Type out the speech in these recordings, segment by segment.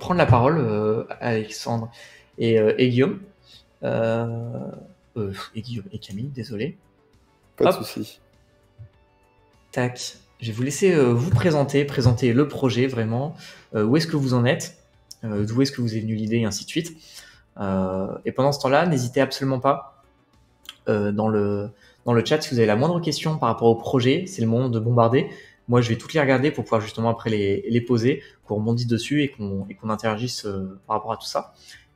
prendre la parole, Alexandre et Guillaume. Et Guillaume et Camille, désolé. Pas de Hop. souci. Tac. Je vais vous laisser vous présenter le projet vraiment. Où est-ce que vous en êtes, d'où est-ce que vous est venue l'idée, et ainsi de suite. Et pendant ce temps-là, n'hésitez absolument pas dans le chat si vous avez la moindre question par rapport au projet. C'est le moment de bombarder. Moi, je vais toutes les regarder pour pouvoir justement après les poser, qu'on rebondisse dessus et qu'on interagisse par rapport à tout ça.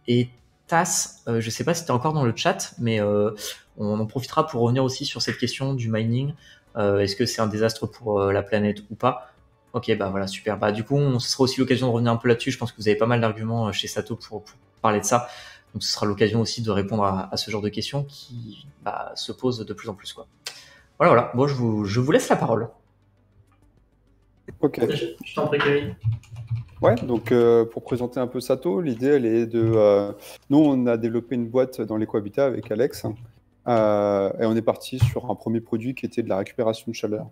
Et Tass, je sais pas si tu es encore dans le chat, mais on en profitera pour revenir aussi sur cette question du mining. Est-ce que c'est un désastre pour la planète ou pas? Ok, bah voilà, super. Bah du coup, ce sera aussi l'occasion de revenir un peu là-dessus. Je pense que vous avez pas mal d'arguments chez Sato pour parler de ça. Donc ce sera l'occasion aussi de répondre à ce genre de questions qui se posent de plus en plus, quoi. Voilà. Bon, je vous laisse la parole. Ok. Je t'en prie, Camille. Ouais, donc pour présenter un peu Sato, l'idée, elle est de... nous, on a développé une boîte dans l'écohabitat avec Alex, et on est parti sur un premier produit qui était de la récupération de chaleur.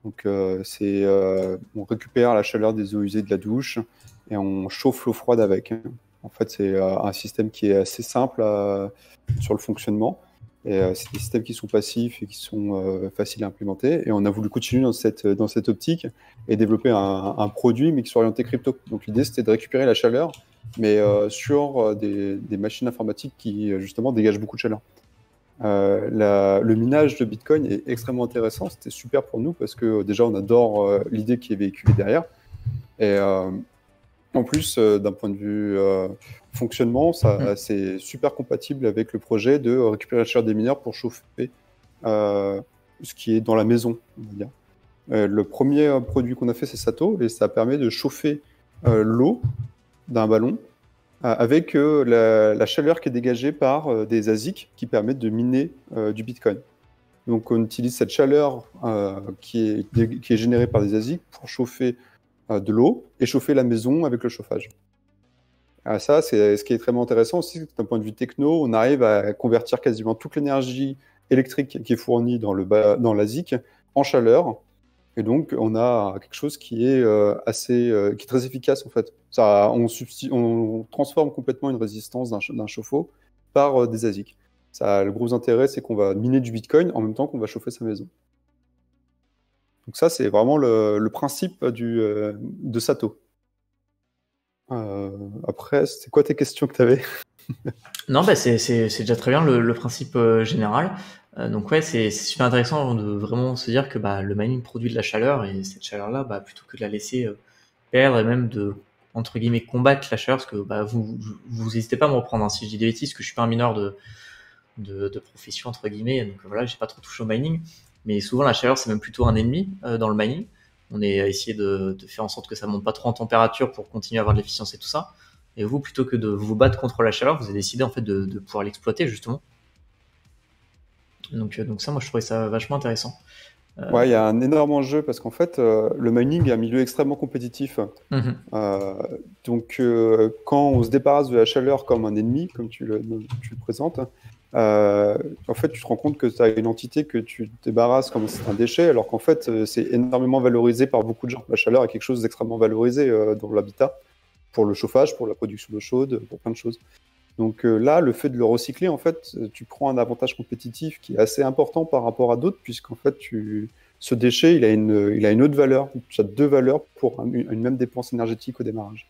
Donc, on récupère la chaleur des eaux usées de la douche et on chauffe l'eau froide avec. En fait, c'est un système qui est assez simple sur le fonctionnement. Et c'est des systèmes qui sont passifs et qui sont faciles à implémenter. Et on a voulu continuer dans cette optique et développer un produit, mais qui soit orienté crypto. Donc l'idée, c'était de récupérer la chaleur, mais sur des machines informatiques qui, justement, dégagent beaucoup de chaleur. Le minage de Bitcoin est extrêmement intéressant. C'était super pour nous parce que déjà, on adore l'idée qui est véhiculée derrière. Et en plus, d'un point de vue fonctionnement, c'est super compatible avec le projet de récupérer la chaleur des mineurs pour chauffer ce qui est dans la maison, on va dire. Le premier produit qu'on a fait, c'est Sato, et ça permet de chauffer l'eau d'un ballon avec la chaleur qui est dégagée par des ASIC qui permettent de miner du Bitcoin. Donc on utilise cette chaleur qui est générée par des ASIC pour chauffer de l'eau et chauffer la maison avec le chauffage. Ça, c'est ce qui est extrêmement intéressant aussi, d'un point de vue techno, on arrive à convertir quasiment toute l'énergie électrique qui est fournie dans l'ASIC en chaleur. Et donc, on a quelque chose qui est qui est très efficace en fait. On transforme complètement une résistance d'un chauffe-eau par des ASIC. Le gros intérêt, c'est qu'on va miner du Bitcoin en même temps qu'on va chauffer sa maison. Donc ça, c'est vraiment le principe de Sato. Après, c'est quoi tes questions que tu avais? Non, c'est déjà très bien le principe général. Donc ouais, c'est super intéressant de vraiment se dire que le mining produit de la chaleur, et cette chaleur-là, plutôt que de la laisser perdre et même de, entre guillemets, combattre la chaleur, parce que vous n'hésitez pas à me reprendre si je dis des bêtises, que je suis pas un mineur de profession, entre guillemets, donc voilà, j'ai pas trop touché au mining, mais souvent la chaleur, c'est même plutôt un ennemi dans le mining. On est à essayer de faire en sorte que ça monte pas trop en température pour continuer à avoir de l'efficience et tout ça. Et vous, plutôt que de vous battre contre la chaleur, vous avez décidé en fait de pouvoir l'exploiter justement. Donc ça, moi, je trouvais ça vachement intéressant. Ouais, il y a un énorme enjeu parce qu'en fait, le mining est un milieu extrêmement compétitif. Donc, quand on se débarrasse de la chaleur comme un ennemi, comme tu le présentes, en fait, tu te rends compte que tu as une entité que tu débarrasses comme c'est un déchet, alors qu'en fait, c'est énormément valorisé par beaucoup de gens. La chaleur est quelque chose d'extrêmement valorisé dans l'habitat, pour le chauffage, pour la production d'eau chaude, pour plein de choses. Donc là, le fait de le recycler, en fait, tu prends un avantage compétitif qui est assez important par rapport à d'autres, puisqu'en fait, ce déchet, il a une autre valeur. Tu as deux valeurs pour une même dépense énergétique au démarrage.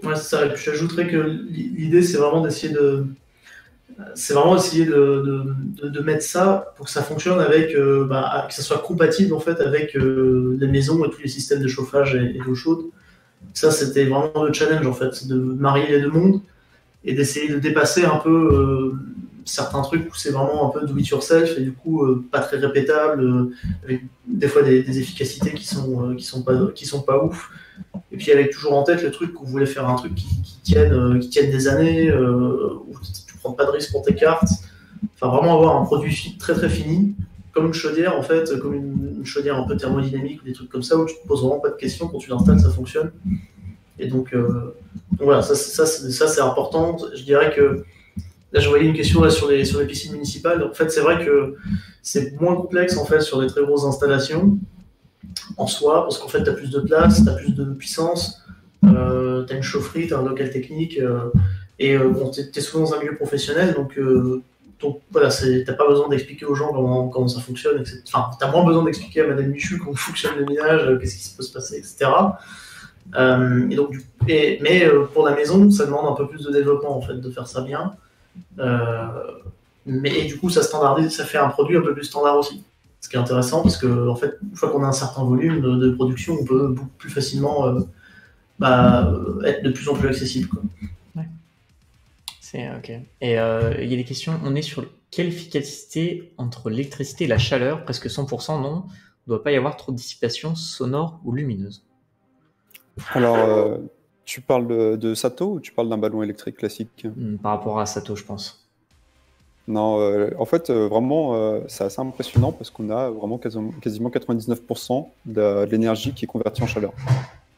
Ouais, c'est ça. Et puis j'ajouterais que l'idée, c'est vraiment d'essayer de mettre ça pour que ça fonctionne avec, que ça soit compatible en fait avec les maisons et tous les systèmes de chauffage et d'eau chaude. Ça, c'était vraiment le challenge en fait, de marier les deux mondes et d'essayer de dépasser un peu certains trucs où c'est vraiment un peu do it yourself et du coup pas très répétable, avec des fois des efficacités qui sont pas ouf. Et puis avec toujours en tête le truc qu'on voulait faire un truc qui tienne des années, où tu prends pas de risque pour tes cartes. Enfin vraiment avoir un produit très très fini, comme une chaudière en fait, comme une chaudière un peu thermodynamique ou des trucs comme ça où tu te poses vraiment pas de questions, quand tu l'installes ça fonctionne. Et donc voilà, ça c'est important. Je dirais que là je voyais une question là sur les piscines municipales. En fait c'est vrai que c'est moins complexe en fait sur les très grosses installations. en soi, parce qu'en fait, tu as plus de place, tu as plus de puissance, tu as une chaufferie, tu as un local technique, et bon, tu es souvent dans un milieu professionnel, donc voilà, tu n'as pas besoin d'expliquer aux gens comment ça fonctionne, etc. Enfin, tu as moins besoin d'expliquer à Madame Michu comment fonctionne le minage, qu'est-ce qui peut se passer, etc. Et donc, mais pour la maison, ça demande un peu plus de développement en fait, de faire ça bien. Mais du coup, ça standardise, ça fait un produit un peu plus standard aussi. Ce qui est intéressant parce que, en fait, une fois qu'on a un certain volume de production, on peut beaucoup plus facilement être de plus en plus accessible, quoi. Ouais. C'est ok. Et il y a des questions. On est sur quelle efficacité entre l'électricité et la chaleur? Presque 100%, non. Il ne doit pas y avoir trop de dissipation sonore ou lumineuse. Alors, tu parles de Sato ou tu parles d'un ballon électrique classique? Par rapport à Sato, je pense. Non, en fait, vraiment, c'est assez impressionnant parce qu'on a vraiment quasiment 99% de l'énergie qui est convertie en chaleur.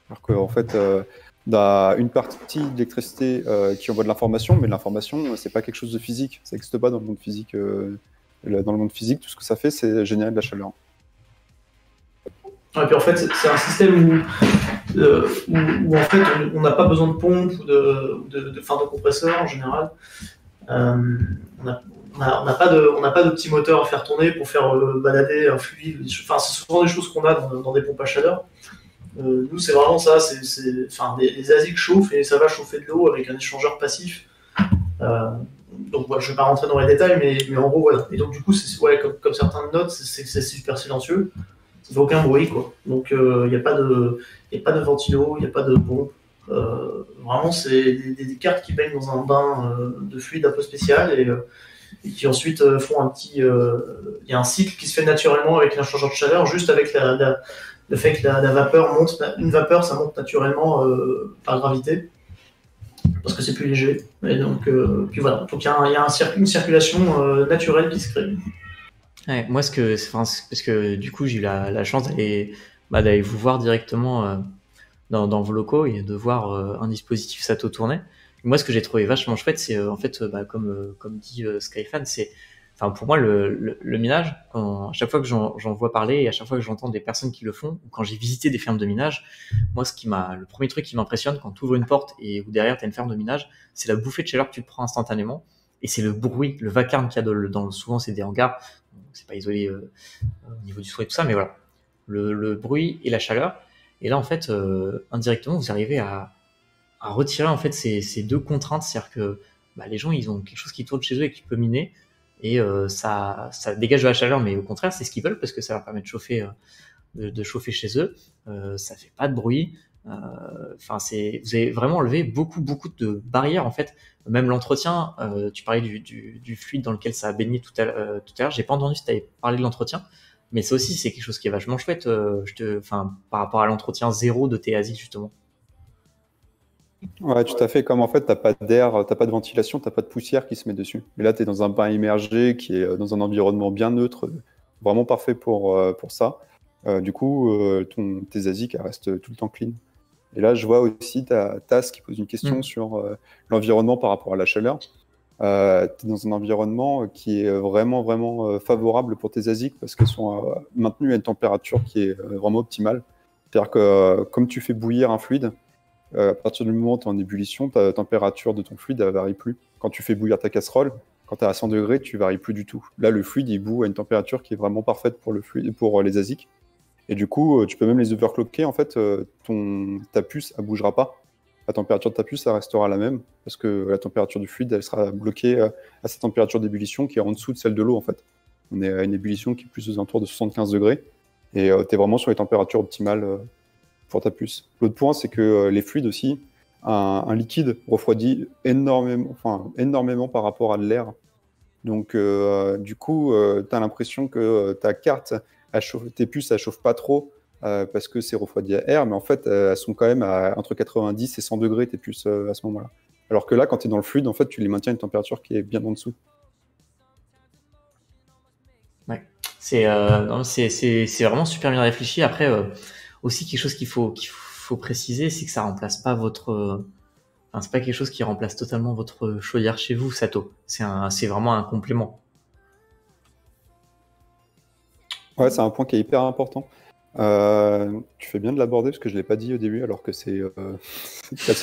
Alors qu'en fait, on a une partie d'électricité qui envoie de l'information, mais l'information, c'est pas quelque chose de physique. Ça n'existe pas dans le monde physique. Dans le monde physique, tout ce que ça fait, c'est générer de la chaleur. Et puis en fait, c'est un système où en fait, on n'a pas besoin de pompe ou de compresseur en général. On n'a pas de petit moteur à faire tourner pour faire balader un fluide. Enfin, c'est souvent des choses qu'on a dans des pompes à chaleur. Nous, c'est vraiment ça. Les ASIC chauffent et ça va chauffer de l'eau avec un échangeur passif. Donc, voilà, je ne vais pas rentrer dans les détails, mais en gros, voilà. Et donc, du coup, comme certains le notent, c'est super silencieux. Ça fait aucun bruit, quoi. Donc, il n'y a pas de ventilo, il n'y a pas de pompe. Vraiment, c'est des cartes qui baignent dans un bain de fluide un peu spécial et qui ensuite font un petit. Il y a un cycle qui se fait naturellement avec un changeur de chaleur, juste avec le fait que la vapeur monte. Une vapeur, ça monte naturellement par gravité, parce que c'est plus léger. Et donc, puis voilà. Donc, il y a une circulation naturelle qui se crée. Ouais, moi, parce que du coup, j'ai eu la chance d'aller vous voir directement dans vos locaux et de voir un dispositif Sato tourner. Et moi, ce que j'ai trouvé vachement chouette, c'est en fait, comme dit Skyfan, c'est, enfin, pour moi, le minage, à chaque fois que j'en vois parler et à chaque fois que j'entends des personnes qui le font, ou quand j'ai visité des fermes de minage, moi, le premier truc qui m'impressionne quand tu ouvres une porte et où derrière tu as une ferme de minage, c'est la bouffée de chaleur que tu te prends instantanément. Et c'est le bruit, le vacarme qu'il y a souvent c'est des hangars, c'est pas isolé au niveau du son et tout ça, mais voilà, le bruit et la chaleur. Et là, en fait, indirectement, vous arrivez à retirer en fait ces deux contraintes, c'est-à-dire que les gens, ils ont quelque chose qui tourne chez eux et qui peut miner, et ça dégage de la chaleur, mais au contraire, c'est ce qu'ils veulent parce que ça leur permet de chauffer, de chauffer chez eux. Ça fait pas de bruit. Enfin, vous avez vraiment enlevé beaucoup de barrières en fait. Même l'entretien, tu parlais du fluide dans lequel ça a baigné tout à l'heure. J'ai pas entendu si tu avais parlé de l'entretien, mais ça aussi c'est quelque chose qui est vachement chouette. Par rapport à l'entretien zéro de tes ASIC justement. Ouais, tout à fait. Comme en fait, t'as pas d'air, t'as pas de ventilation, t'as pas de poussière qui se met dessus. Et là, tu es dans un bain immergé qui est dans un environnement bien neutre, vraiment parfait pour ça. Du coup, tes ASIC restent tout le temps clean. Et là, je vois aussi ta TAS qui pose une question sur l'environnement par rapport à la chaleur. Tu es dans un environnement qui est vraiment favorable pour tes ASIC parce qu'elles sont maintenues à une température qui est vraiment optimale. C'est-à-dire que comme tu fais bouillir un fluide, à partir du moment où tu es en ébullition, ta température de ton fluide ne varie plus. Quand tu fais bouillir ta casserole, quand tu es à 100 degrés, tu ne varies plus du tout. Là, le fluide, il bout à une température qui est vraiment parfaite pour les ASIC. Et du coup, tu peux même les overclocker. En fait, ta puce, elle ne bougera pas. La température de ta puce, ça restera la même parce que la température du fluide, elle sera bloquée à sa température d'ébullition qui est en dessous de celle de l'eau, en fait. On est à une ébullition qui est plus aux alentours de 75 degrés. Et tu es vraiment sur les températures optimales pour ta puce. L'autre point, c'est que les fluides aussi, un liquide refroidit énormément par rapport à de l'air. Donc, du coup, tu as l'impression que ta carte, tes puces, elles ne chauffent pas trop parce que c'est refroidi à air, mais en fait, elles sont quand même à entre 90 et 100 degrés, tes puces, à ce moment-là. Alors que là, quand tu es dans le fluide, en fait, tu les maintiens à une température qui est bien en dessous. Ouais, c'est vraiment super bien réfléchi. Après, aussi quelque chose qu'il faut préciser, c'est que ça remplace pas c'est pas quelque chose qui remplace totalement votre chaudière chez vous, Sato. C'est vraiment un complément. Ouais, c'est un point qui est hyper important. Tu fais bien de l'aborder parce que je ne l'ai pas dit au début, alors que c'est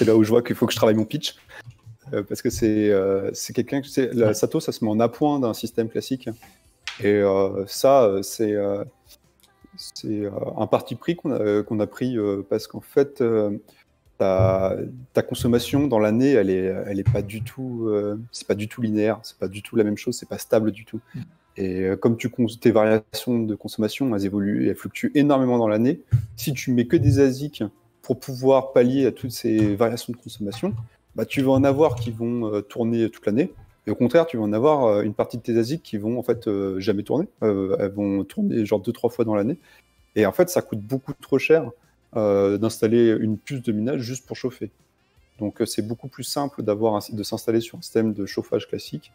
là où je vois qu'il faut que je travaille mon pitch. Parce que c'est quelqu'un que la Sato, ça se met en appoint d'un système classique. Et c'est un parti pris qu'on a pris parce qu'en fait, ta consommation dans l'année, elle est pas du tout, c'est pas du tout linéaire, c'est pas du tout la même chose, c'est pas stable du tout. Et comme tes variations de consommation, elles évoluent et elles fluctuent énormément dans l'année. Si tu mets que des ASIC pour pouvoir pallier à toutes ces variations de consommation, bah, tu vas en avoir qui vont tourner toute l'année. Et au contraire, tu vas en avoir une partie de tes ASIC qui vont en fait jamais tourner. Elles vont tourner genre 2-3 fois dans l'année. Et en fait, ça coûte beaucoup trop cher d'installer une puce de minage juste pour chauffer. Donc c'est beaucoup plus simple de s'installer sur un système de chauffage classique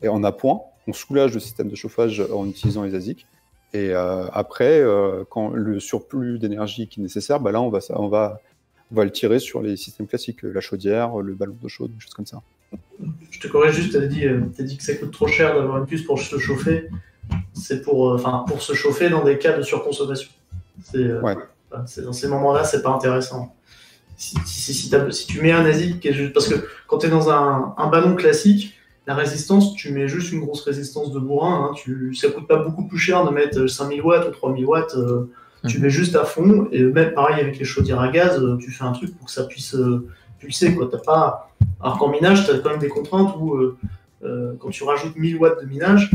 et en appoint. On soulage le système de chauffage en utilisant les ASIC. Et après, quand le surplus d'énergie qui est nécessaire, bah là, on va le tirer sur les systèmes classiques, la chaudière, le ballon d'eau chaude, des choses comme ça. Je te corrige juste, t'as dit que ça coûte trop cher d'avoir une puce pour se chauffer. C'est pour se chauffer dans des cas de surconsommation. Ouais. Dans ces moments-là, c'est pas intéressant. Si tu mets un ASIC, parce que quand tu es dans un ballon classique, la résistance, tu mets juste une grosse résistance de bourrin. Ça coûte pas beaucoup plus cher de mettre 5000 watts ou 3000 watts. Tu mets juste à fond. Et même pareil avec les chaudières à gaz, tu fais un truc pour que ça puisse pulser. Alors qu'en minage, tu as quand même des contraintes où quand tu rajoutes 1000 watts de minage,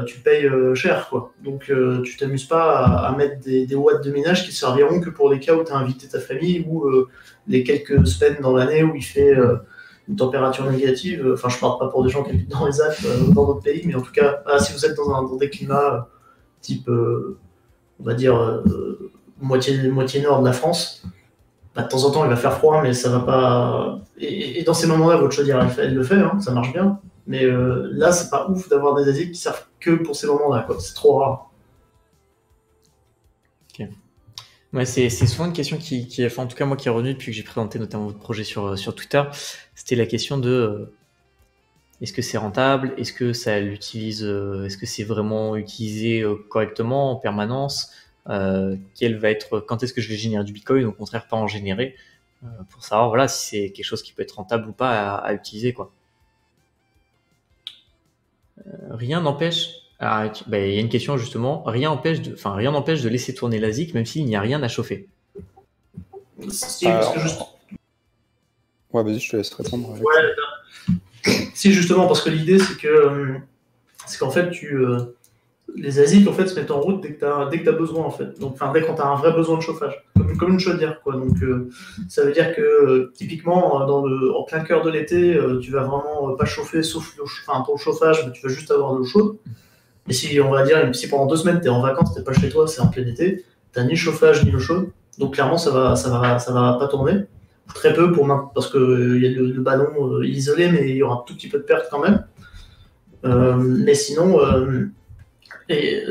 tu payes cher, quoi. Donc tu t'amuses pas à mettre des watts de minage qui serviront que pour les cas où tu as invité ta famille ou les quelques semaines dans l'année où il fait une température négative. Enfin, je parle pas pour des gens qui habitent dans les Alpes ou dans d'autres pays, mais en tout cas, si vous êtes dans des climats type, on va dire, moitié nord de la France, bah, de temps en temps il va faire froid, mais ça va pas. Et dans ces moments-là, votre chaudière elle le fait, hein, ça marche bien. Mais là, c'est pas ouf d'avoir des ASIC qui servent que pour ces moments-là, quoi. C'est trop rare. Ok. Ouais, c'est souvent une question en tout cas moi, qui est revenue depuis que j'ai présenté notamment votre projet sur Twitter. C'était la question de est-ce que c'est rentable, est-ce que ça l'utilise, est-ce que c'est vraiment utilisé correctement en permanence, quand est-ce que je vais générer du Bitcoin, au contraire pas en générer, pour savoir voilà si c'est quelque chose qui peut être rentable ou pas à utiliser, quoi. Rien n'empêche. Il y a une question justement. Rien n'empêche de laisser tourner l'ASIC même s'il n'y a rien à chauffer. Si, parce que Ouais, vas-y, je te laisse répondre. Si, justement, parce que l'idée, c'est qu'en fait, les ASIC en fait, se mettent en route dès que tu as besoin, en fait. Donc, dès quand tu as un vrai besoin de chauffage, comme une chaudière, quoi. Donc, ça veut dire que, typiquement, en plein cœur de l'été, tu vas vraiment pas chauffer, sauf ton chauffage, mais tu vas juste avoir de l'eau chaude. Et si, on va dire, si pendant 2 semaines, tu es en vacances, tu n'es pas chez toi, c'est en plein été, tu n'as ni chauffage ni eau chaude, donc clairement, ça va pas tourner. Très peu, parce qu'il y a le ballon isolé, mais il y aura un tout petit peu de perte quand même. Mais sinon,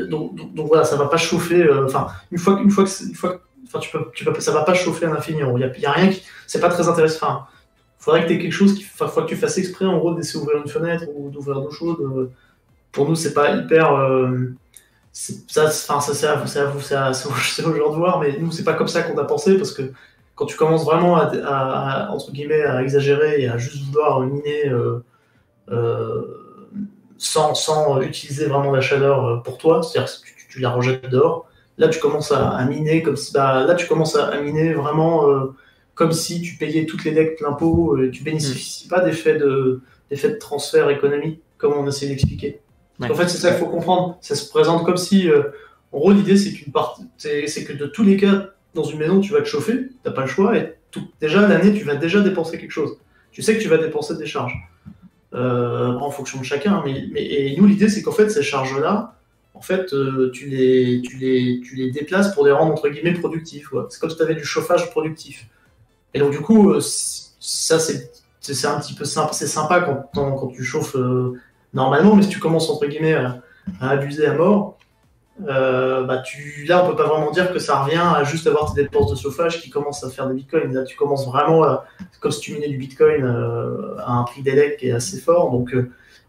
donc voilà, ça va pas chauffer. Ça va pas chauffer à l'infini. Il y a rien c'est pas très intéressant. Il faudrait que tu aies quelque chose faudrait que tu fasses exprès en gros d'essayer d'ouvrir une fenêtre ou d'ouvrir l'eau chaude. Pour nous, c'est pas hyper. C'est au genre de voir, mais nous, c'est pas comme ça qu'on a pensé, parce que quand tu commences vraiment entre guillemets, à exagérer et à juste vouloir miner sans utiliser vraiment la chaleur pour toi, c'est-à-dire que tu la rejettes dehors, là tu commences à miner vraiment comme si tu payais toutes les decks plein pot, tu bénéficies pas d'effet de transfert économique, comme on essaie d'expliquer. Ouais. En fait, c'est ça qu'il faut comprendre. Ça se présente comme si, en gros, l'idée, c'est que de tous les cas, dans une maison, tu vas te chauffer, t'as pas le choix, et déjà, l'année, tu vas déjà dépenser quelque chose. Tu sais que tu vas dépenser des charges. En fonction de chacun, et nous, l'idée, c'est qu'en fait, ces charges-là, en fait, tu les déplaces pour les rendre, entre guillemets, productifs. Ouais. C'est comme si tu avais du chauffage productif. Et donc, du coup, ça, c'est un petit peu sympa. C'est sympa quand tu chauffes normalement, mais si tu commences, entre guillemets, à abuser à mort, là, on peut pas vraiment dire que ça revient à juste avoir tes dépenses de chauffage qui commencent à faire des bitcoins. Là, tu commences vraiment comme si tu minais du bitcoin à un prix d'élec qui est assez fort. Donc,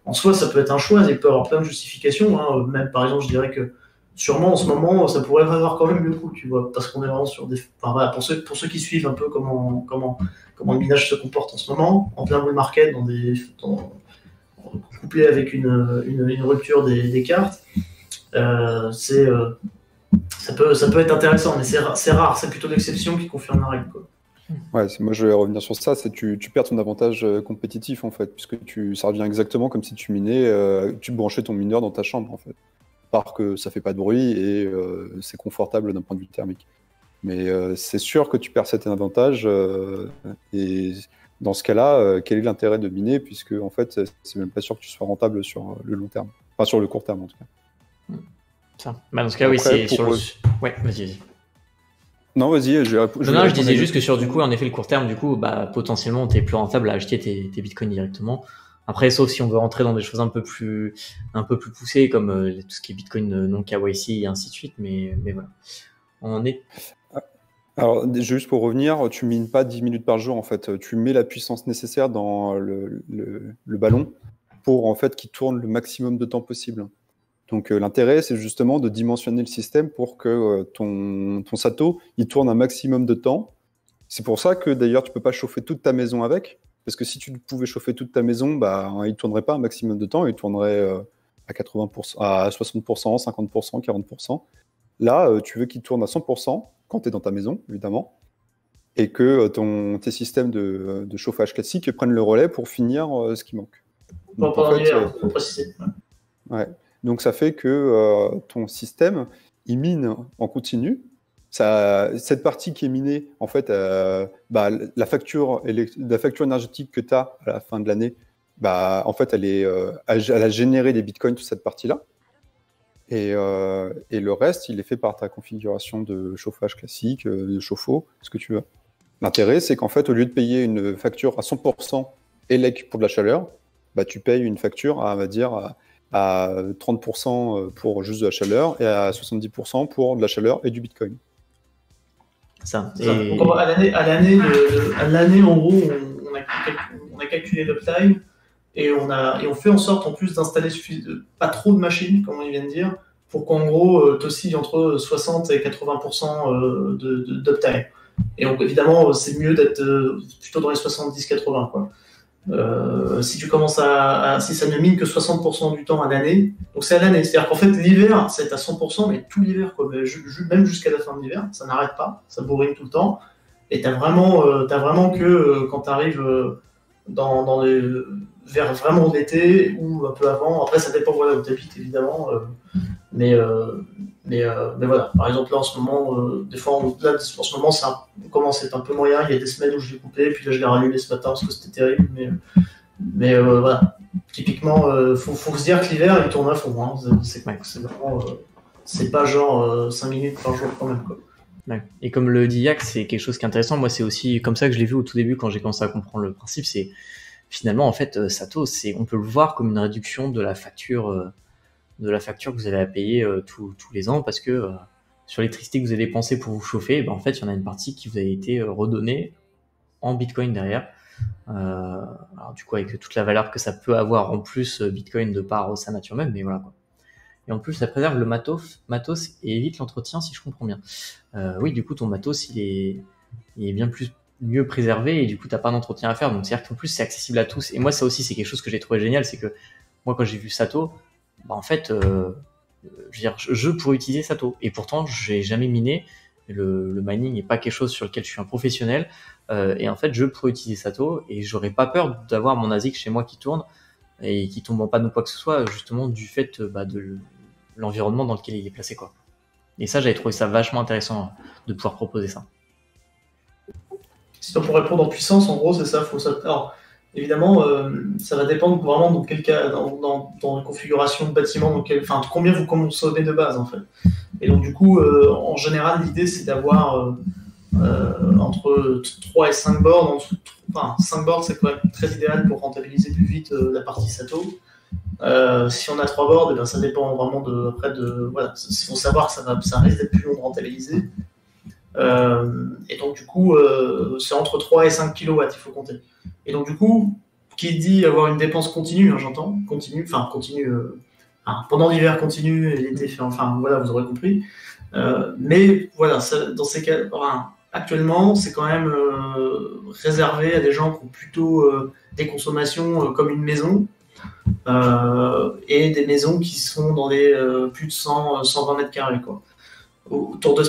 en soi, ça peut être un choix. Il peut y avoir plein de justifications. Hein. Même, par exemple, je dirais que sûrement en ce moment, ça pourrait valoir quand même le coup, tu vois, parce qu'on est vraiment sur des. Enfin, voilà, pour ceux qui suivent un peu comment le minage se comporte en ce moment, en plein bull market, couplé avec une rupture des cartes, ça peut être intéressant, mais c'est rare, c'est plutôt l'exception qui confirme la règle, quoi. Ouais, moi je vais revenir sur ça, c'est tu perds ton avantage compétitif en fait, puisque ça revient exactement comme si tu minais, tu branchais ton mineur dans ta chambre en fait. Part que ça fait pas de bruit et c'est confortable d'un point de vue thermique. Mais c'est sûr que tu perds certains avantages et dans ce cas-là, quel est l'intérêt de miner puisque en fait c'est même pas sûr que tu sois rentable sur le long terme, enfin sur le court terme en tout cas. Ça. Bah, dans ce cas, oui, Après, c'est sur le. Ouais, vas-y. Non, vas-y, Non, je disais juste que sur du coup, en effet, le court terme, du coup, bah, potentiellement, t'es plus rentable à acheter tes bitcoins directement. Après, sauf si on veut rentrer dans des choses un peu plus poussées, comme tout ce qui est bitcoin non KYC et ainsi de suite, mais voilà. On est. Alors, juste pour revenir, tu mines pas 10 minutes par jour, en fait. Tu mets la puissance nécessaire dans le ballon pour, en fait, qu'il tourne le maximum de temps possible. Donc, l'intérêt, c'est justement de dimensionner le système pour que ton Sato, il tourne un maximum de temps. C'est pour ça que, d'ailleurs, tu peux pas chauffer toute ta maison avec. Parce que si tu pouvais chauffer toute ta maison, bah, il tournerait pas un maximum de temps. Il tournerait à 80%, à 60%, 50%, 40%. Là, tu veux qu'il tourne à 100% quand tu es dans ta maison, évidemment, et que tes systèmes de chauffage classique prennent le relais pour finir ce qui manque. Donc, pendant l'hiver, faut préciser. Ouais. Donc ça fait que ton système, il mine en continu. Cette partie qui est minée, en fait, la facture énergétique que tu as à la fin de l'année, en fait, elle a généré des bitcoins, toute cette partie-là. Et le reste, il est fait par ta configuration de chauffage classique, de chauffe-eau, ce que tu veux. L'intérêt, c'est qu'en fait, au lieu de payer une facture à 100% élec pour de la chaleur, tu payes une facture à 30% pour juste de la chaleur et à 70% pour de la chaleur et du bitcoin. Ça. Et... Donc, à l'année, en gros, on a calculé l'uptime. Et on fait en sorte, en plus, d'installer pas trop de machines, comme on vient de dire, pour qu'en gros, tu oscilles entre 60 et 80% d'uptime. Et donc, évidemment, c'est mieux d'être plutôt dans les 70-80, quoi. Si tu commences si ça ne mine que 60% du temps à l'année, donc c'est à l'année. C'est-à-dire qu'en fait, l'hiver, c'est à 100%, mais tout l'hiver, quoi. Même jusqu'à la fin de l'hiver, ça n'arrête pas, ça bourrine tout le temps. Et t'as vraiment que quand tu arrives vers vraiment l'été ou un peu avant. Après, ça dépend où tu habites, évidemment. Mais voilà. Par exemple, là, en ce moment, des fois, en ce moment, on commence à être un peu moyen. Il y a des semaines où je l'ai coupé, puis là, je l'ai rallumé ce matin parce que c'était terrible. Mais voilà. Typiquement, faut se dire que l'hiver, il tourne à fond. Hein. C'est vraiment. C'est pas genre 5 minutes par jour quand même, quoi. Ouais. Et comme le dit Yak, c'est quelque chose qui est intéressant. Moi, c'est aussi comme ça que je l'ai vu au tout début quand j'ai commencé à comprendre le principe. C'est finalement, en fait, Sato, on peut le voir comme une réduction de la facture que vous avez à payer tous les ans, parce que sur l'électricité que vous avez dépensée pour vous chauffer, en fait, il y en a une partie qui vous a été redonnée en Bitcoin derrière. Alors du coup, avec toute la valeur que ça peut avoir en plus, Bitcoin de par sa nature même, mais voilà quoi. Et en plus, ça préserve le matos et évite l'entretien, si je comprends bien. Oui, du coup, ton matos, il est bien mieux préservé et du coup, t'as pas d'entretien à faire. Donc, c'est-à-dire qu'en plus, c'est accessible à tous. Et moi, ça aussi, c'est quelque chose que j'ai trouvé génial, c'est que moi, quand j'ai vu Sato, en fait, je veux dire, je pourrais utiliser Sato. Et pourtant, j'ai jamais miné. Le mining n'est pas quelque chose sur lequel je suis un professionnel. Et en fait, je pourrais utiliser Sato et j'aurais pas peur d'avoir mon ASIC chez moi qui tourne et qui tombe en panne ou quoi que ce soit, justement du fait de l'environnement dans lequel il est placé, quoi. Et ça, j'avais trouvé ça vachement intéressant de pouvoir proposer ça. Si on pour répondre en puissance, en gros, c'est ça. Alors, évidemment, ça va dépendre vraiment dans quel cas, dans la configuration de bâtiment, combien vous consommez de base, en fait. Et donc, du coup, en général, l'idée, c'est d'avoir entre 3 et 5 boards. 5 boards, c'est quand même très idéal pour rentabiliser plus vite la partie Sato. Si on a 3 boards, ça dépend vraiment voilà, il faut savoir que ça risque d'être plus long de rentabiliser. Et donc, du coup, c'est entre 3 et 5 kW, il faut compter. Et donc, du coup, qui dit avoir une dépense continue, hein, j'entends, continue, pendant l'hiver continu et l'été fait, enfin voilà, vous aurez compris. Mais voilà, dans ces cas, actuellement, c'est quand même réservé à des gens qui ont plutôt des consommations comme une maison et des maisons qui sont dans les plus de 120 mètres carrés, quoi.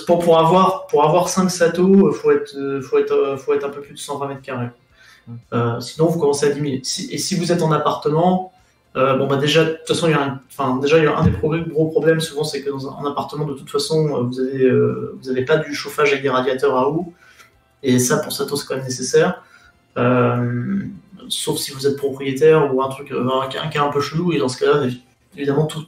Pour avoir 5 satos, faut être un peu plus de 120 mètres carrés. Sinon, vous commencez à diminuer. Et si vous êtes en appartement, déjà, de toute façon, il y a un des gros problèmes souvent, c'est que en appartement, de toute façon, vous avez pas du chauffage avec des radiateurs à eau. Et ça, pour Sato, c'est quand même nécessaire. Sauf si vous êtes propriétaire ou un cas un peu chelou. Et dans ce cas-là, évidemment, il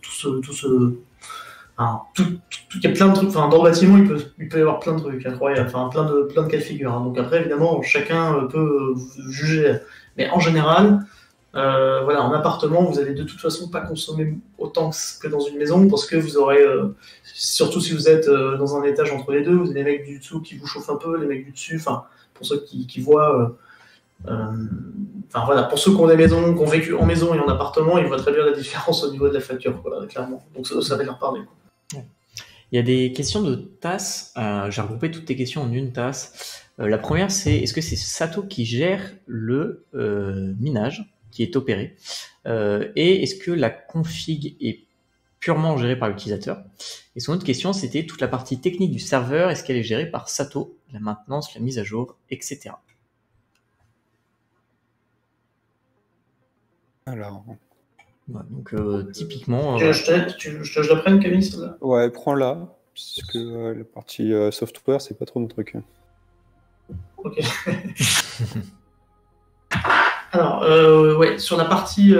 y a plein de trucs. Enfin, dans le bâtiment, il peut y avoir plein de trucs incroyables. Enfin, plein de cas de figure. Donc après, évidemment, chacun peut juger. Mais en général, en appartement, vous allez de toute façon pas consommer autant que dans une maison parce que vous aurez, surtout si vous êtes dans un étage entre les deux, vous avez les mecs du dessous qui vous chauffent un peu, les mecs du dessus. Enfin, pour ceux qui voient. Pour ceux qui ont des maisons, qui ont vécu en maison et en appartement, ils voient très bien la différence au niveau de la facture, clairement. Donc ça va leur parler. Il y a des questions de tasses. J'ai regroupé toutes tes questions en une tasse. La première, c'est est-ce que c'est Sato qui gère le minage qui est opéré et est-ce que la config est purement gérée par l'utilisateur? Et son autre question, c'était toute la partie technique du serveur, est-ce qu'elle est gérée par Sato, la maintenance, la mise à jour, etc. Alors. Ouais, donc typiquement. Je la prenne, Camille, celle-là? Ouais, prends-la, parce que la partie software, c'est pas trop mon truc. Ok. Alors, sur la partie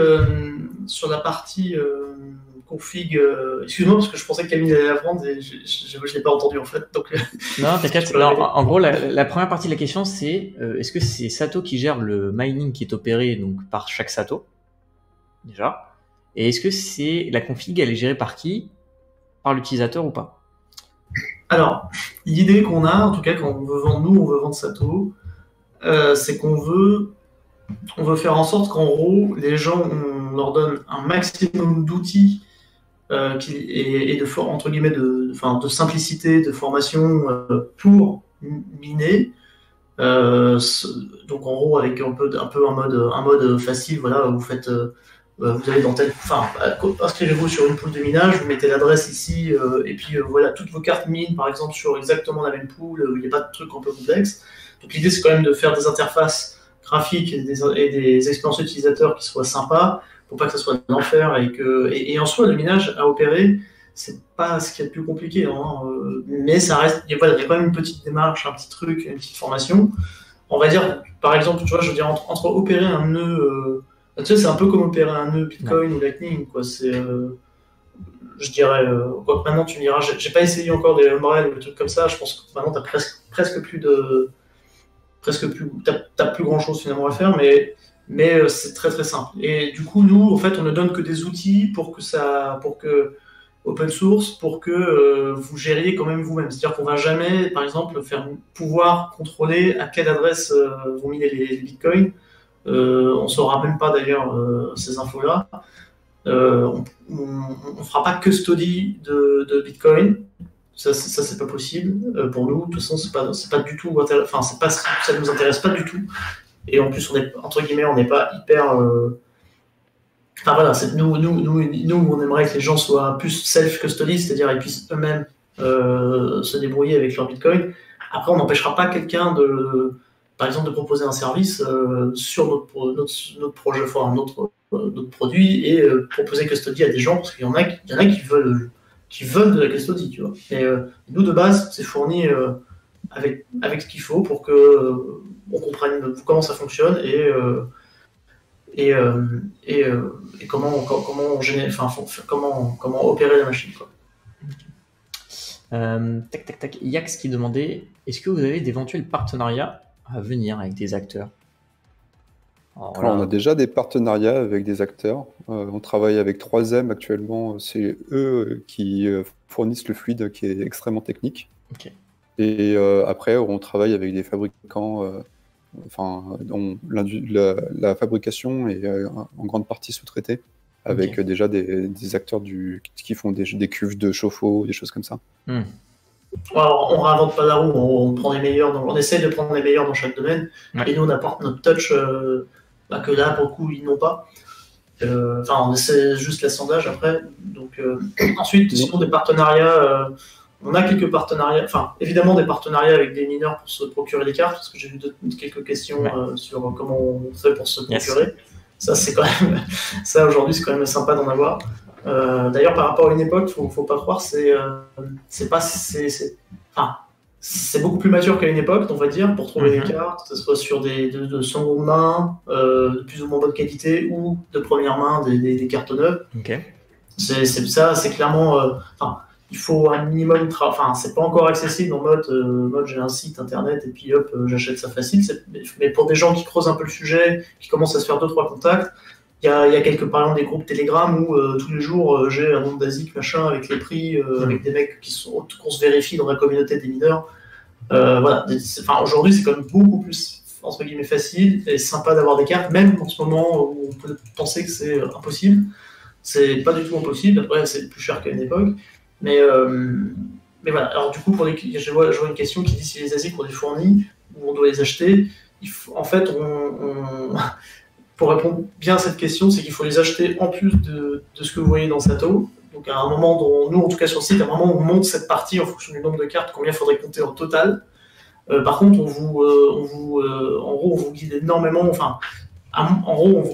config, excuse-moi parce que je pensais que Camille allait la prendre et je l'ai pas entendu en fait. Donc, non, t'inquiète. En gros, la première partie de la question, c'est est-ce que c'est Sato qui gère le mining qui est opéré donc par chaque Sato déjà, et est-ce que c'est la config, elle est gérée par qui? Par l'utilisateur ou pas? Alors, l'idée qu'on a, en tout cas quand on veut vendre Sato, c'est qu'on veut faire en sorte qu'en gros, les gens, on leur donne un maximum d'outils et entre guillemets de simplicité, de formation pour miner. Donc en gros avec un peu un mode facile, voilà, vous faites vous allez dans inscrivez-vous sur une pool de minage, vous mettez l'adresse ici, et puis voilà, toutes vos cartes mine par exemple sur exactement la même pool, il n'y a pas de truc un peu complexe. Donc l'idée c'est quand même de faire des interfaces graphiques et des expériences utilisateurs qui soient sympas, pour pas que ça soit l'enfer et en soi le minage à opérer, c'est pas ce qu'il y a de plus compliqué, hein, mais ça reste, il y a quand même une petite démarche, un petit truc, une petite formation. On va dire, par exemple, tu vois, je veux dire, entre opérer un nœud, tu sais, c'est un peu comme opérer un nœud Bitcoin ou Lightning, quoi. C'est, je dirais, quoi que maintenant tu me diras, j'ai pas essayé encore des Umbrel ou des trucs comme ça. Je pense que maintenant t'as presque plus, t'as plus grand chose finalement à faire, mais c'est très très simple. Et du coup, nous, en fait, on ne donne que des outils pour que open source, pour que vous gériez quand même vous-même. C'est-à-dire qu'on va jamais, par exemple, pouvoir contrôler à quelle adresse vont miner les bitcoins. On ne saura même pas d'ailleurs ces infos-là. On ne fera pas custody de bitcoin. Ça c'est pas possible pour nous. De toute façon, c'est pas du tout ça nous intéresse pas du tout. Et en plus, on est, entre guillemets, on n'est pas hyper. Enfin voilà, nous, on aimerait que les gens soient plus self-custody, c'est-à-dire qu'ils puissent eux-mêmes se débrouiller avec leur bitcoin. Après, on n'empêchera pas quelqu'un par exemple, de proposer un service sur notre projet, enfin, notre produit et proposer custody à des gens, parce qu'il y en a qui veulent de la custody, tu vois. Et nous, de base, c'est fourni avec ce qu'il faut pour que on comprenne comment ça fonctionne et comment opérer la machine, quoi. Yax qui demandait est-ce que vous avez d'éventuels partenariats à venir avec des acteurs? Alors, on a déjà des partenariats avec des acteurs. On travaille avec 3M actuellement. C'est eux qui fournissent le fluide qui est extrêmement technique. Okay. Et après, on travaille avec des fabricants, dont la fabrication est en grande partie sous-traitée. avec déjà des acteurs qui font des cuves de chauffe-eau, des choses comme ça. Alors, on réinvente pas la roue, on prend les meilleurs, on essaie de prendre les meilleurs dans chaque domaine, et nous on apporte notre touch que là pour le coup ils n'ont pas. On essaie juste l'assemblage après. Donc ensuite, sinon des partenariats, on a quelques partenariats, évidemment des partenariats avec des mineurs pour se procurer des cartes, parce que j'ai vu quelques questions sur comment on fait pour se procurer. Ça c'est quand même, ça aujourd'hui c'est quand même sympa d'en avoir. D'ailleurs, par rapport à une époque, faut pas croire, c'est beaucoup plus mature qu'à une époque, on va dire, pour trouver des cartes, que ce soit sur de seconde main, de plus ou moins bonne qualité, ou de première main, des cartes neuves. C'est clairement, il faut un minimum, c'est pas encore accessible en mode j'ai un site internet et puis hop, j'achète ça facile. Mais pour des gens qui creusent un peu le sujet, qui commencent à se faire 2-3 contacts, il y a quelques, par exemple, des groupes Telegram où tous les jours j'ai un nombre d'ASIC machin avec les prix, avec des mecs qu'on se vérifie dans la communauté des mineurs. Aujourd'hui c'est quand même beaucoup plus entre guillemets facile et sympa d'avoir des cartes, même en ce moment où on peut penser que c'est impossible. C'est pas du tout impossible. Après c'est plus cher qu'à une époque, mais voilà. Alors du coup je vois une question qui dit si les ASIC ont des fournis ou on doit les acheter. En fait pour répondre bien à cette question, c'est qu'il faut les acheter en plus de ce que vous voyez dans Sato. Donc à un moment dont nous, en tout cas sur le site, à un moment où on monte cette partie en fonction du nombre de cartes, combien il faudrait compter en total. Par contre, en gros, on vous guide énormément. En gros,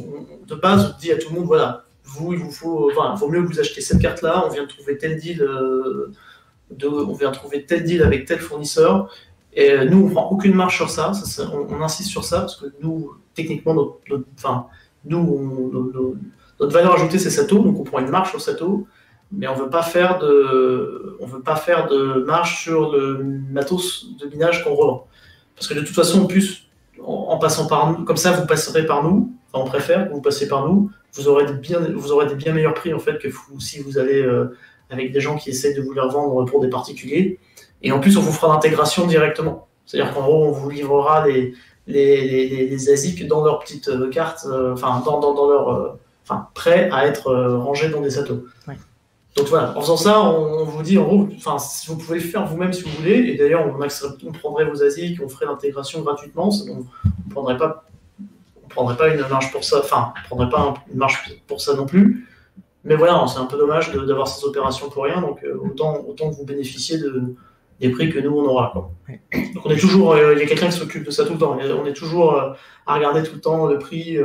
de base, on dit à tout le monde, voilà, il vous faut, vaut mieux que vous achetez cette carte-là. On vient de trouver tel deal, avec tel fournisseur. Et nous, on prend aucune marge sur ça. On insiste sur ça parce que nous, techniquement, notre valeur ajoutée, c'est Sato, donc on prend une marge sur Sato, mais on veut pas faire de marge sur le matos de minage qu'on revend. Parce que de toute façon, en plus, en passant par nous, comme ça, vous passerez par nous. On préfère que vous passiez par nous. Vous aurez des bien meilleurs prix en fait que si vous allez avec des gens qui essayent de vous les revendre pour des particuliers. Et en plus, on vous fera l'intégration directement. C'est-à-dire qu'en gros, on vous livrera les ASIC dans leur petite carte, dans leur prêt à être rangés dans des Sato. Ouais. Donc voilà, en faisant ça, on vous dit en gros, vous pouvez le faire vous-même si vous voulez. Et d'ailleurs, on prendrait vos ASIC, on ferait l'intégration gratuitement. On ne prendrait pas une marge pour ça. On prendrait pas une marge pour ça non plus. Mais voilà, c'est un peu dommage d'avoir ces opérations pour rien. Donc autant que vous bénéficiez des prix que nous on aura, quoi. Ouais. Donc on est toujours, il y a quelqu'un qui s'occupe de ça tout le temps. On est toujours à regarder tout le temps le prix,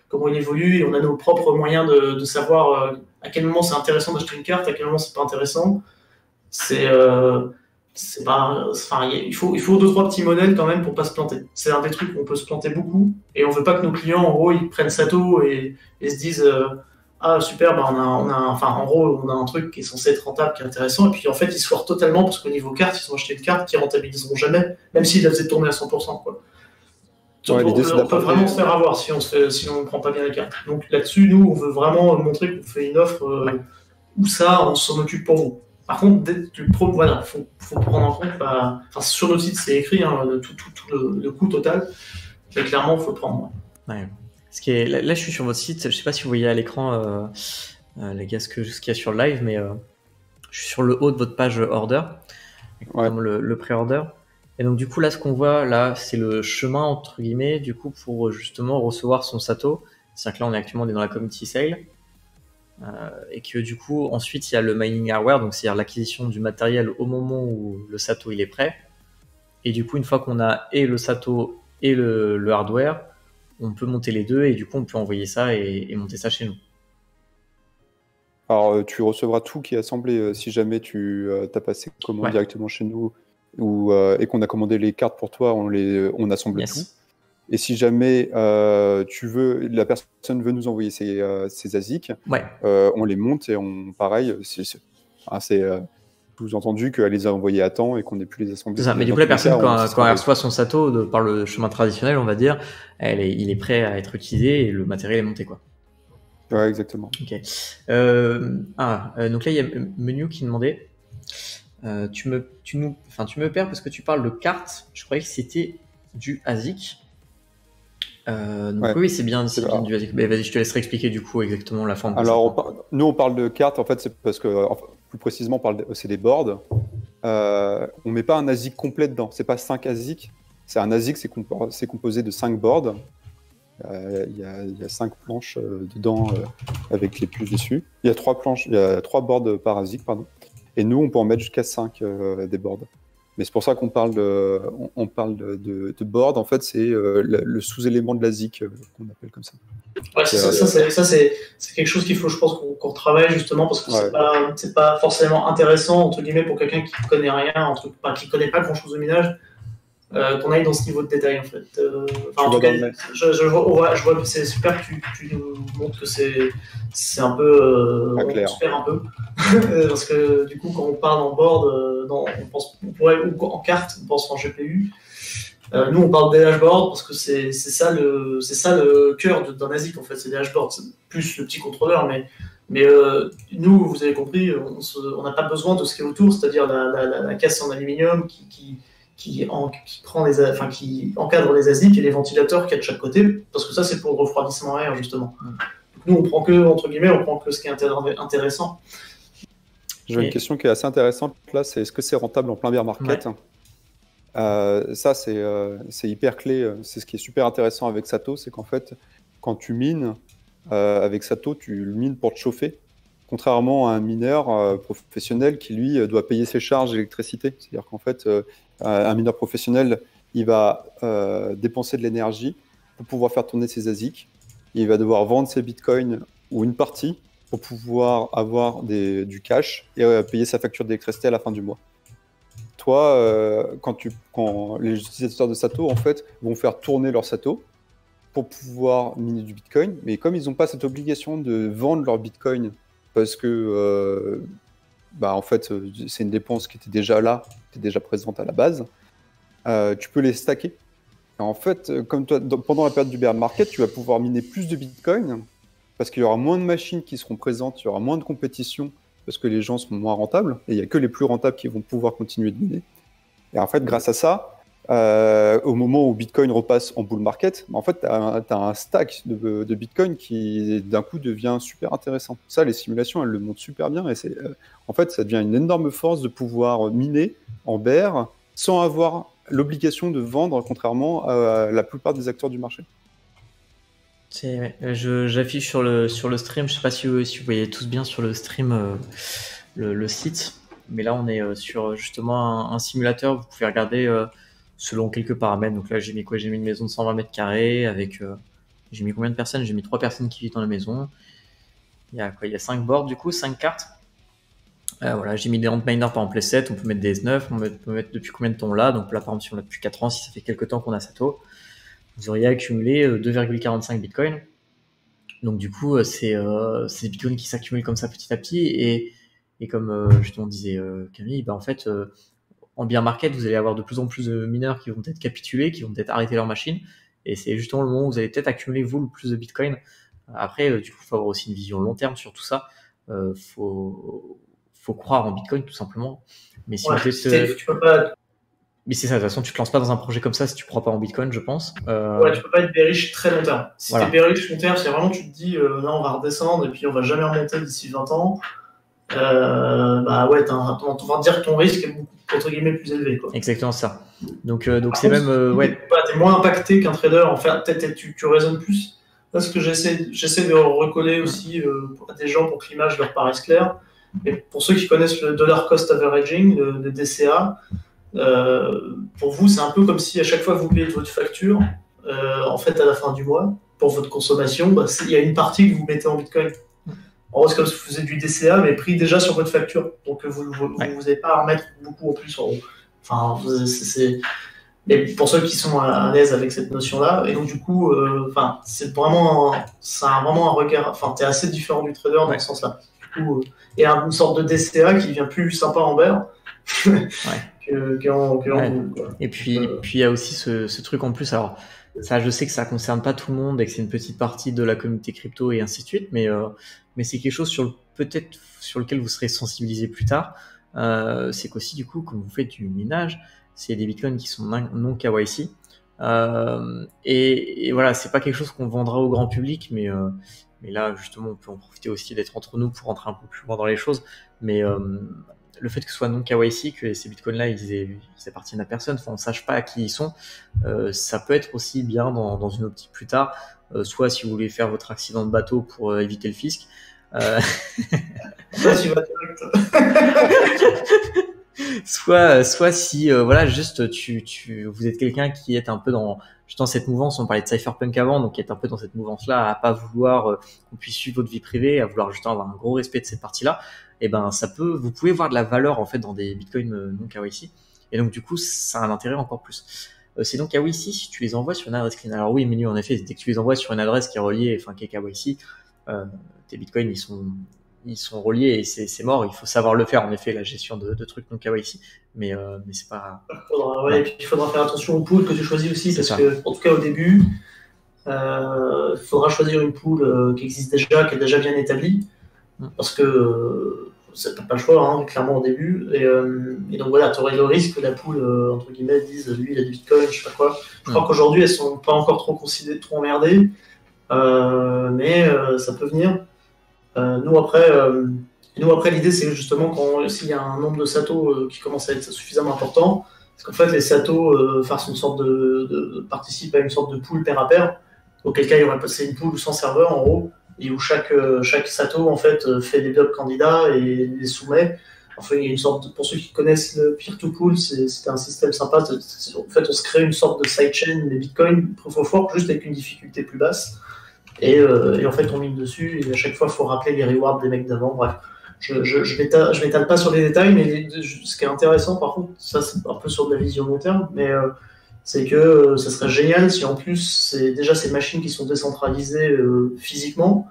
comment il évolue, et on a nos propres moyens de savoir à quel moment c'est intéressant d'acheter une carte, à quel moment c'est pas intéressant. Il faut 2-3 petits modèles quand même pour pas se planter. C'est un des trucs où on peut se planter beaucoup, et on veut pas que nos clients en gros ils prennent Sato et se disent ah super, en gros on a un truc qui est censé être rentable, qui est intéressant, et puis en fait ils se foirent totalement parce qu'au niveau cartes ils ont acheté une carte qui rentabiliseront jamais, même s'ils la faisaient tourner à 100%, quoi. Ouais, on peut vraiment se faire avoir si on ne prend pas bien les cartes. Donc là-dessus, nous on veut vraiment montrer qu'on fait une offre où ça on s'en occupe pour vous. Par contre, voilà, faut prendre en compte, sur notre site c'est écrit tout le coût total, mais clairement il faut le prendre. Ouais. Là, je suis sur votre site. Je ne sais pas si vous voyez à l'écran, les gars, ce qu'il y a sur le live, mais je suis sur le haut de votre page order, comme le pré-order. Et donc, du coup, là, ce qu'on voit, là, c'est le chemin, entre guillemets, du coup, pour justement recevoir son Sato. C'est-à-dire que là, on est actuellement dans la community sale. Et que du coup, ensuite, il y a le mining hardware, donc c'est-à-dire l'acquisition du matériel au moment où le Sato il est prêt. Et du coup, une fois qu'on a et le Sato et le hardware, on peut monter les deux et du coup on peut envoyer ça et monter ça chez nous. Alors tu recevras tout qui est assemblé si jamais tu as passé commande directement chez nous et qu'on a commandé les cartes pour toi, on assemble tout. Et si jamais la personne veut nous envoyer ses ASIC, on les monte et pareil, c'est sous-entendu qu'elle les a envoyés à temps et qu'on n'ait plus les assemblés. C'est ça, mais du coup, la personne, quand elle reçoit son Sato par le chemin traditionnel, on va dire, il est prêt à être utilisé et le matériel est monté, quoi. Ouais, exactement. Ok. Donc là, il y a Menu qui demandait tu me perds parce que tu parles de cartes. Je croyais que c'était du ASIC. Donc Ouais, oui, c'est bien c'est du ASIC. Mais vas-y, je te laisserai expliquer du coup exactement la forme que ça Alors, prend. nous, on parle de cartes, en fait, c'est parce que, enfin, plus précisément, c'est des boards. On met pas un ASIC complet dedans. C'est pas 5 ASIC. C'est un ASIC, c'est composé de 5 boards. Il y a 5 planches dedans avec les puces dessus. Il y a 3 boards par ASIC, pardon. Et nous, on peut en mettre jusqu'à 5 des boards. Mais c'est pour ça qu'on parle on parle de board. En fait, c'est le sous-élément de l'ASIC qu'on appelle comme ça. Ouais, c'est quelque chose qu'il faut, je pense, qu'on travaille justement parce que Ouais. c'est pas forcément intéressant entre guillemets pour quelqu'un qui connaît rien, qui connaît pas grand chose au minage, qu'on aille dans ce niveau de détail en fait. En tout cas, je vois que c'est super que tu nous montres que c'est un peu, Pas on clair. se perd un peu parce que du coup quand on parle en board, on pourrait ou en carte, on pense en GPU. Nous, on parle des dashboards parce que c'est ça le cœur d'un ASIC en fait, c'est des dashboards, c'est plus le petit contrôleur, mais nous, vous avez compris, on n'a pas besoin de ce qui est autour, c'est-à-dire la caisse en aluminium qui encadre les ASIC et les ventilateurs qu'il y a de chaque côté, parce que ça, c'est pour le refroidissement à air justement. Donc, nous, on prend que entre guillemets, on prend que ce qui est intéressant. J'ai une question qui est assez intéressante là, c'est est-ce que c'est rentable en plein bear market? Ouais. Ça, c'est hyper clé. C'est ce qui est super intéressant avec Sato, c'est qu'en fait, quand tu mines avec Sato, tu le mines pour te chauffer, contrairement à un mineur professionnel qui, lui, doit payer ses charges d'électricité. C'est-à-dire qu'en fait, un mineur professionnel, il va dépenser de l'énergie pour pouvoir faire tourner ses ASIC. Il va devoir vendre ses bitcoins ou une partie pour pouvoir avoir du cash et payer sa facture d'électricité à la fin du mois. Toi, quand les utilisateurs de Sato, en fait, vont faire tourner leur Sato pour pouvoir miner du Bitcoin, mais comme ils n'ont pas cette obligation de vendre leur Bitcoin, parce que, en fait, c'est une dépense qui était déjà là, qui était déjà présente à la base, tu peux les stacker. Et en fait, comme toi, pendant la période du bear market, tu vas pouvoir miner plus de Bitcoin, parce qu'il y aura moins de machines qui seront présentes, il y aura moins de compétition, parce que les gens seront moins rentables, et il n'y a que les plus rentables qui vont pouvoir continuer de miner. Et en fait, grâce à ça, au moment où Bitcoin repasse en bull market, en fait, tu as un stack de Bitcoin qui, d'un coup, devient super intéressant. Ça, les simulations, elles le montrent super bien, et en fait, ça devient une énorme force de pouvoir miner en bear sans avoir l'obligation de vendre, contrairement à la plupart des acteurs du marché. J'affiche sur le stream, je sais pas si vous voyez tous bien sur le stream le site, mais là on est sur justement un simulateur, vous pouvez regarder selon quelques paramètres. Donc là j'ai mis quoi? J'ai mis une maison de 120 mètres carrés avec, j'ai mis combien de personnes? J'ai mis 3 personnes qui vivent dans la maison. Il y a quoi? Il y a 5 boards du coup, 5 cartes. Voilà, j'ai mis des Antminer par exemple les 7, on peut mettre des S9, on peut mettre depuis combien de temps là. Donc là par exemple si on l'a depuis 4 ans, si ça fait quelques temps qu'on a Sato, vous auriez accumulé 2,45 Bitcoin. Donc du coup, c'est des bitcoins qui s'accumulent comme ça petit à petit. Et comme justement disait Camille, en fait, en bear market, vous allez avoir de plus en plus de mineurs qui vont peut-être capituler, qui vont peut-être arrêter leur machine. Et c'est justement le moment où vous allez peut-être accumuler, vous, le plus de bitcoin. Après, du coup, il faut avoir aussi une vision long terme sur tout ça. Faut croire en bitcoin, tout simplement. Mais si vous êtes... tu peux pas... Mais c'est ça, de toute façon, tu te lances pas dans un projet comme ça si tu crois pas en Bitcoin, je pense. Ouais, tu peux pas être bearish très long terme. Si voilà. t'es bearish long terme, c'est vraiment tu te dis là on va redescendre et puis on va jamais remonter d'ici 20 ans. Ouais, on va dire que ton risque est beaucoup, entre guillemets, plus élevé, quoi. Exactement ça. Donc c'est même t'es moins impacté qu'un trader. En fait, tu raisonnes plus. Là, ce que j'essaie de recoller aussi à des gens pour que l'image leur paraisse claire. Et pour ceux qui connaissent le dollar cost averaging, le DCA, pour vous, c'est un peu comme si à chaque fois que vous payez votre facture, en fait, à la fin du mois, pour votre consommation, il y a une partie que vous mettez en Bitcoin. En gros, c'est comme si vous faisiez du DCA, mais pris déjà sur votre facture. Donc, vous n'avez pas à en mettre beaucoup en plus. Enfin, mais pour ceux qui sont à l'aise avec cette notion-là, et donc du coup, c'est vraiment un regard. Enfin, t'es assez différent du trader dans ce sens-là. Du coup, il y a une sorte de DCA qui devient plus sympa en bear. qu'en bull, quoi. Et puis il y a aussi ce truc en plus. Alors, ça, je sais que ça concerne pas tout le monde et que c'est une petite partie de la communauté crypto et ainsi de suite, mais c'est quelque chose peut-être sur lequel vous serez sensibilisé plus tard. C'est qu'aussi, du coup, quand vous faites du minage, c'est des bitcoins qui sont non KYC. Et voilà, c'est pas quelque chose qu'on vendra au grand public, mais là, justement, on peut en profiter aussi d'être entre nous pour rentrer un peu plus loin dans les choses. Mais le fait que ce soit non KYC, que ces bitcoins-là, ils appartiennent à personne, enfin, on sache pas à qui ils sont, ça peut être aussi bien dans une optique plus tard. Soit si vous voulez faire votre accident de bateau pour éviter le fisc. Ça, tu vas direct. soit si voilà, juste vous êtes quelqu'un qui est un peu dans cette mouvance. On parlait de cypherpunk avant, donc qui est un peu dans cette mouvance-là, à pas vouloir qu'on puisse suivre votre vie privée, à vouloir justement avoir un gros respect de cette partie-là. Et ben vous pouvez voir de la valeur en fait dans des bitcoins non KYC. Et donc du coup, ça a un intérêt encore plus. C'est donc KYC si tu les envoies sur une adresse clean. Alors oui, Emilio, en effet, dès que tu les envoies sur une adresse qui est reliée, enfin qui est KYC, tes bitcoins ils sont reliés et c'est mort. Il faut savoir le faire, en effet, la gestion de trucs non KYC, mais c'est pas. Et puis il faudra faire attention aux pools que tu choisis aussi, parce que, en tout cas au début, il faudra choisir une pool qui existe déjà, qui est déjà bien établie, parce que c'est pas le choix, hein, clairement au début. Et donc voilà, tu aurais le risque que la pool, entre guillemets, dise lui il a du bitcoin, je sais pas quoi. Je crois qu'aujourd'hui elles sont pas encore trop emmerdées, mais ça peut venir. Nous après l'idée c'est justement s'il y a un nombre de satos qui commence à être suffisamment important, parce qu'en fait les satos fassent une sorte participent à une sorte de pool pair à pair, auquel cas il y aurait passé une pool sans serveur en gros, et où chaque sato en fait fait des blocs candidats et les soumet. Enfin il y a une sorte pour ceux qui connaissent le peer-to-pool, c'est un système sympa. En fait on se crée une sorte de sidechain des bitcoins proof of work, juste avec une difficulté plus basse. Et en fait, on mine dessus, et à chaque fois, il faut rappeler les rewards des mecs d'avant. Bref, je m'étale pas sur les détails, mais ce qui est intéressant, par contre, ça c'est un peu sur de la vision long terme, mais c'est que ça serait génial si en plus, ces machines qui sont décentralisées physiquement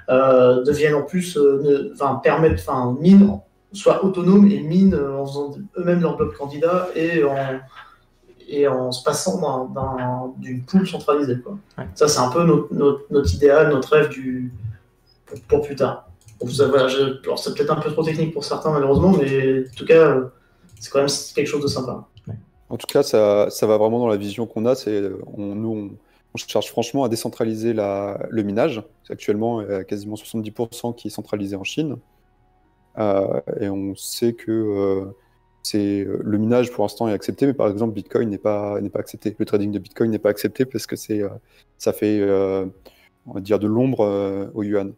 deviennent en plus, minent, soient autonomes et minent en faisant eux-mêmes leur bloc candidat et en se passant d'une pool centralisée, quoi. Ouais. Ça, c'est un peu notre idéal, notre rêve pour plus tard. Voilà, alors, c'est peut-être un peu trop technique pour certains, malheureusement, mais en tout cas, c'est quand même quelque chose de sympa. Ouais. En tout cas, ça va vraiment dans la vision qu'on a. On cherche franchement à décentraliser le minage. Actuellement, il y a quasiment 70% qui est centralisé en Chine. Et on sait que... le minage pour l'instant est accepté, mais par exemple Bitcoin n'est pas accepté. Le trading de Bitcoin n'est pas accepté parce que ça fait on va dire de l'ombre au yuan.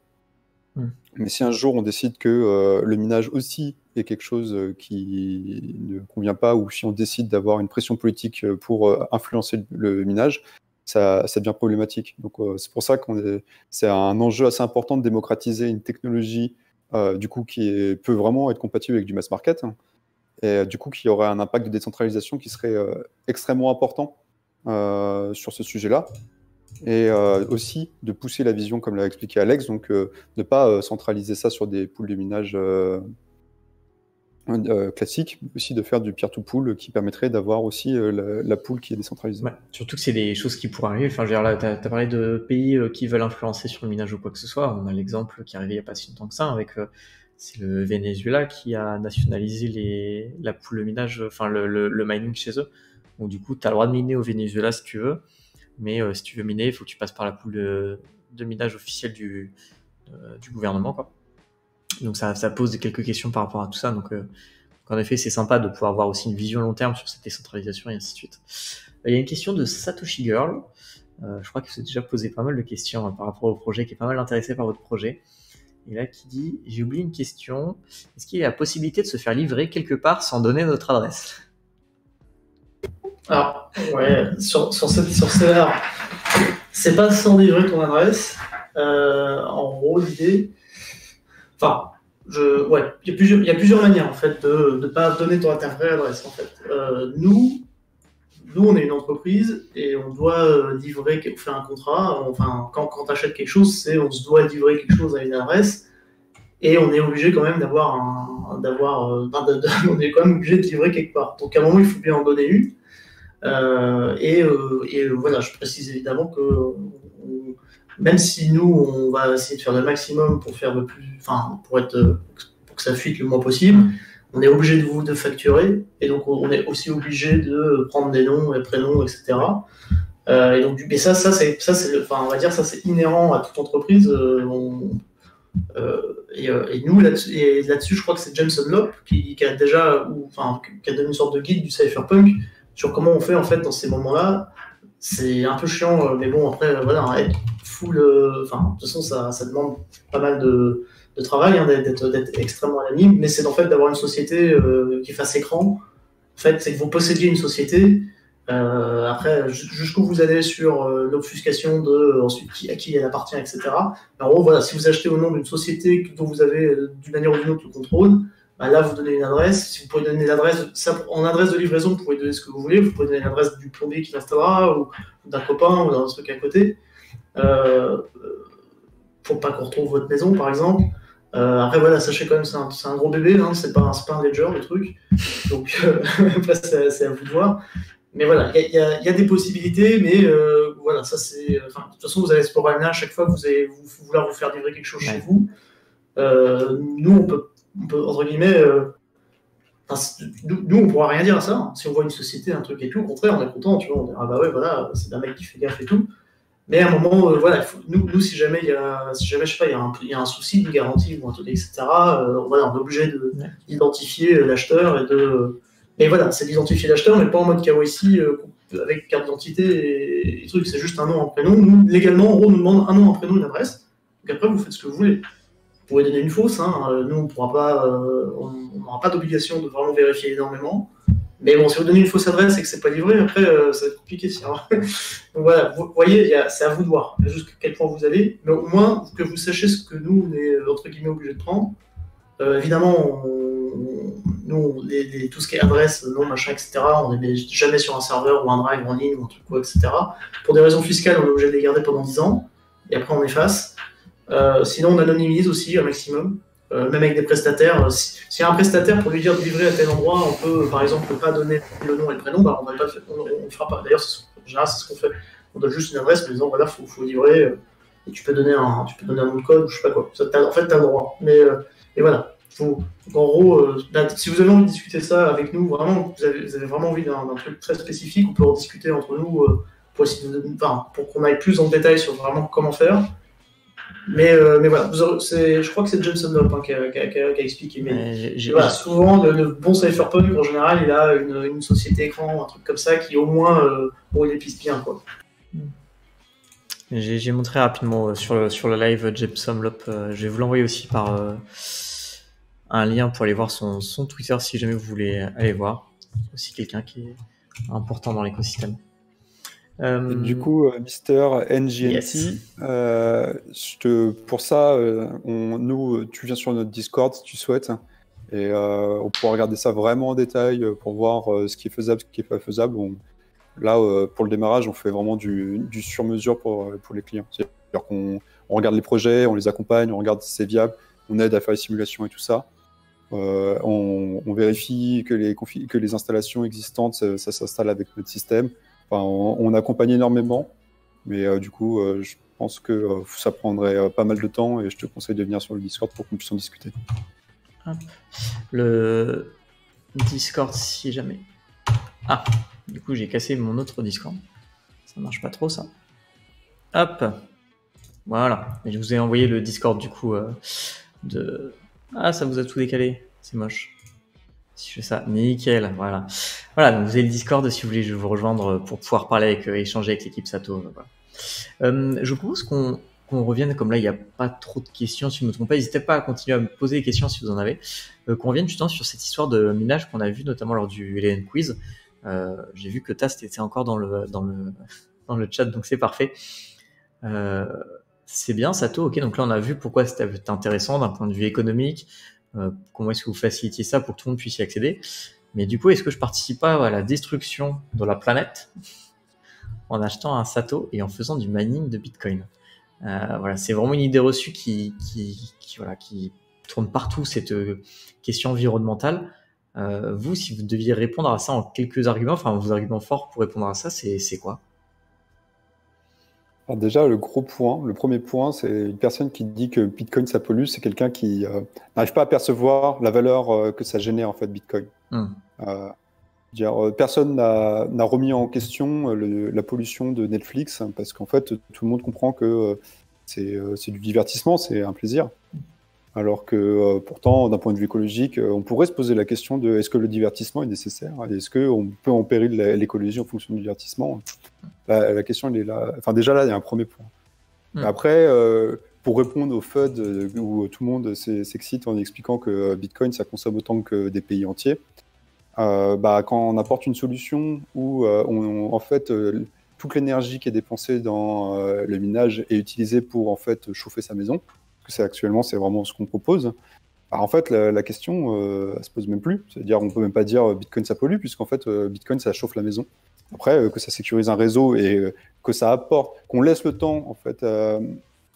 Mais si un jour on décide que le minage aussi est quelque chose qui ne convient pas, ou si on décide d'avoir une pression politique pour influencer le minage, ça devient problématique. Donc c'est pour ça c'est un enjeu assez important de démocratiser une technologie du coup qui peut vraiment être compatible avec du mass market. Et du coup, qui aurait un impact de décentralisation qui serait extrêmement important sur ce sujet-là. Et aussi de pousser la vision, comme l'a expliqué Alex, donc ne pas centraliser ça sur des pools de minage classiques, mais aussi de faire du peer-to-pool qui permettrait d'avoir aussi la pool qui est décentralisée. Ouais, surtout que c'est des choses qui pourraient arriver. Enfin, je veux dire, là, tu as parlé de pays qui veulent influencer sur le minage ou quoi que ce soit. On a l'exemple qui est arrivé il n'y a pas si longtemps que ça, avec... c'est le Venezuela qui a nationalisé la pool de minage, enfin le mining chez eux. Donc du coup, tu as le droit de miner au Venezuela si tu veux, mais si tu veux miner, il faut que tu passes par la pool de minage officielle du gouvernement, quoi. Donc ça pose quelques questions par rapport à tout ça. Donc en effet, c'est sympa de pouvoir avoir aussi une vision long terme sur cette décentralisation et ainsi de suite. Il y a une question de Satoshi Girl. Je crois que vous avez déjà posé pas mal de questions par rapport au projet, qui est pas mal intéressé par votre projet. Et là, qui dit, j'ai oublié une question. Est-ce qu'il y a la possibilité de se faire livrer quelque part sans donner notre adresse? Alors, ouais, sur celle-là, c'est pas sans livrer ton adresse. En gros, l'idée, enfin, il y a plusieurs manières en fait de ne pas donner ta vraie adresse. En fait, nous, on est une entreprise et on doit livrer, on fait un contrat. Enfin, quand tu achètes quelque chose, on se doit livrer quelque chose à une adresse et on est obligé quand même on est quand même obligé de livrer quelque part. Donc à un moment, il faut bien en donner une. Et voilà, je précise évidemment que même si nous, on va essayer de faire le maximum pour faire pour que ça fuite le moins possible, on est obligé de facturer, et donc on est aussi obligé de prendre des noms, des prénoms, etc. Et donc, mais ça, enfin, on va dire, ça c'est inhérent à toute entreprise. Et nous, là-dessus, je crois que c'est James Dunlop qui a déjà, qui a donné une sorte de guide du cypherpunk sur comment on fait en fait dans ces moments-là. C'est un peu chiant, mais bon, après, voilà, être full. De toute façon, ça demande pas mal de travail, hein, d'être extrêmement anonyme, mais c'est en fait d'avoir une société qui fasse écran. En fait, c'est que vous possédiez une société. Après, jusqu'où vous allez sur l'obfuscation de ensuite à qui elle appartient, etc. Mais en gros, voilà, si vous achetez au nom d'une société dont vous avez d'une manière ou d'une autre le contrôle, bah là vous donnez une adresse. Si vous pouvez donner l'adresse, en adresse de livraison, vous pouvez donner ce que vous voulez. Vous pouvez donner l'adresse du plombier qui l'installera ou d'un copain ou d'un truc à côté. Pour pas qu'on retrouve votre maison, par exemple. Après, voilà, sachez quand même, c'est un gros bébé, hein, c'est pas un ledger, le truc. Donc, après, c'est à vous de voir. Mais voilà, il y a des possibilités, mais voilà, ça c'est. Enfin, de toute façon, vous allez ce problème-là à chaque fois que vous allez vouloir vous faire livrer quelque chose chez vous. Nous, on peut entre guillemets. Nous, on pourra rien dire à ça. Hein. Si on voit une société, un truc et tout, au contraire, on est content, tu vois. On dit, ah bah ouais, voilà, c'est un mec qui fait gaffe et tout. Mais à un moment, voilà, nous, si jamais il y a, je sais pas, il y a un souci, une garantie ou un truc, etc. Voilà, on est obligé d'identifier l'acheteur et de. Mais voilà, c'est d'identifier l'acheteur, mais pas en mode KYC avec carte d'identité et trucs. C'est juste un nom, un prénom. Nous, légalement, en gros, on nous demande un nom, un prénom, une adresse. Donc après, vous faites ce que vous voulez. Vous pouvez donner une fausse. Hein. Nous, on pourra pas, on n'aura pas d'obligation de vraiment vérifier énormément. Mais bon, si vous donnez une fausse adresse et que c'est pas livré, après, ça va être compliqué. Donc voilà, vous voyez, c'est à vous de voir jusqu'à quel point vous allez. Mais au moins, que vous sachiez ce que nous, on est, entre guillemets, obligés de prendre. Évidemment, nous, tout ce qui est adresse, nom, machin, etc., on ne les met jamais sur un serveur ou un drive en ligne ou un truc quoi, etc. Pour des raisons fiscales, on est obligé de les garder pendant 10 ans. Et après, on efface. Sinon, on anonymise aussi un maximum. Même avec des prestataires. S'il y a un prestataire pour lui dire de livrer à tel endroit, on peut par exemple pas donner le nom et le prénom, bah, on ne fera pas. D'ailleurs, en général, c'est ce qu'on fait. On donne juste une adresse en disant voilà, faut livrer, et tu peux donner un nom de code, ou je sais pas quoi. En fait, tu as le droit. Mais et voilà. Donc, en gros, si vous avez envie de discuter ça avec nous, vraiment, vous avez vraiment envie d'un truc très spécifique, on peut en discuter entre nous pour essayer pour qu'on aille plus en détail sur vraiment comment faire. Mais voilà, je crois que c'est Jameson Dunlop qui a expliqué. Mais voilà, souvent, le bon cypherpunk, en général, il a une société écran, un truc comme ça, qui au moins il piste bien. Quoi. J'ai montré rapidement sur le live Jameson Dunlop. Je vais vous l'envoyer aussi par un lien pour aller voir son Twitter si jamais vous voulez aller voir. C'est aussi quelqu'un qui est important dans l'écosystème. Du coup, Mister NGNT, Yes. Pour ça, tu viens sur notre Discord si tu souhaites, et on pourra regarder ça vraiment en détail pour voir ce qui est faisable, ce qui n'est pas faisable. Là, pour le démarrage, on fait vraiment du sur-mesure pour les clients. C'est-à-dire qu'on regarde les projets, on les accompagne, on regarde si c'est viable, on aide à faire les simulations et tout ça. On vérifie que les installations existantes, ça s'installe avec notre système. Enfin, on accompagne énormément, mais du coup, je pense que ça prendrait pas mal de temps et je te conseille de venir sur le Discord pour qu'on puisse en discuter. Le Discord, si jamais. Ah, du coup, j'ai cassé mon autre Discord. Ça marche pas trop, ça. Hop. Voilà. Et je vous ai envoyé le Discord, du coup, Ah, ça vous a tout décalé. C'est moche. Si je fais ça, nickel, voilà. Voilà, donc vous avez le Discord si vous voulez vous rejoindre pour pouvoir parler échanger avec l'équipe Sato. Voilà. Je vous propose qu'on revienne, comme là il n'y a pas trop de questions, si je ne me trompe pas, n'hésitez pas à continuer à me poser des questions si vous en avez, qu'on revienne justement sur cette histoire de minage qu'on a vu notamment lors du LN Quiz. J'ai vu que Tast était encore dans le chat, donc c'est parfait. C'est bien Sato, ok, donc là on a vu pourquoi c'était intéressant d'un point de vue économique. Comment est-ce que vous facilitiez ça pour que tout le monde puisse y accéder, mais du coup est-ce que je participe pas à la destruction de la planète en achetant un Sato et en faisant du mining de Bitcoin? Voilà, c'est vraiment une idée reçue qui tourne partout, cette question environnementale. Vous, si vous deviez répondre à ça en quelques arguments, enfin vos arguments forts pour répondre à ça, c'est quoi? Alors déjà, le premier point, c'est une personne qui dit que Bitcoin ça pollue, c'est quelqu'un qui n'arrive pas à percevoir la valeur que ça génère en fait Bitcoin. Personne n'a remis en question la pollution de Netflix parce qu'en fait tout le monde comprend que c'est du divertissement, c'est un plaisir. Alors que pourtant, d'un point de vue écologique, on pourrait se poser la question de est-ce que le divertissement est nécessaire? Est-ce qu'on peut en péril l'écologie en fonction du divertissement? La question, elle est là. Enfin, déjà là, il y a un premier point. Après, pour répondre au FUD où tout le monde s'excite en expliquant que Bitcoin, ça consomme autant que des pays entiers, quand on apporte une solution où en fait, toute l'énergie qui est dépensée dans le minage est utilisée pour en fait chauffer sa maison, actuellement, c'est vraiment ce qu'on propose. Alors, en fait, la question, elle se pose même plus. C'est-à-dire, on peut même pas dire Bitcoin ça pollue, puisqu'en fait, Bitcoin ça chauffe la maison. Après, que ça sécurise un réseau et que ça apporte, qu'on laisse le temps en fait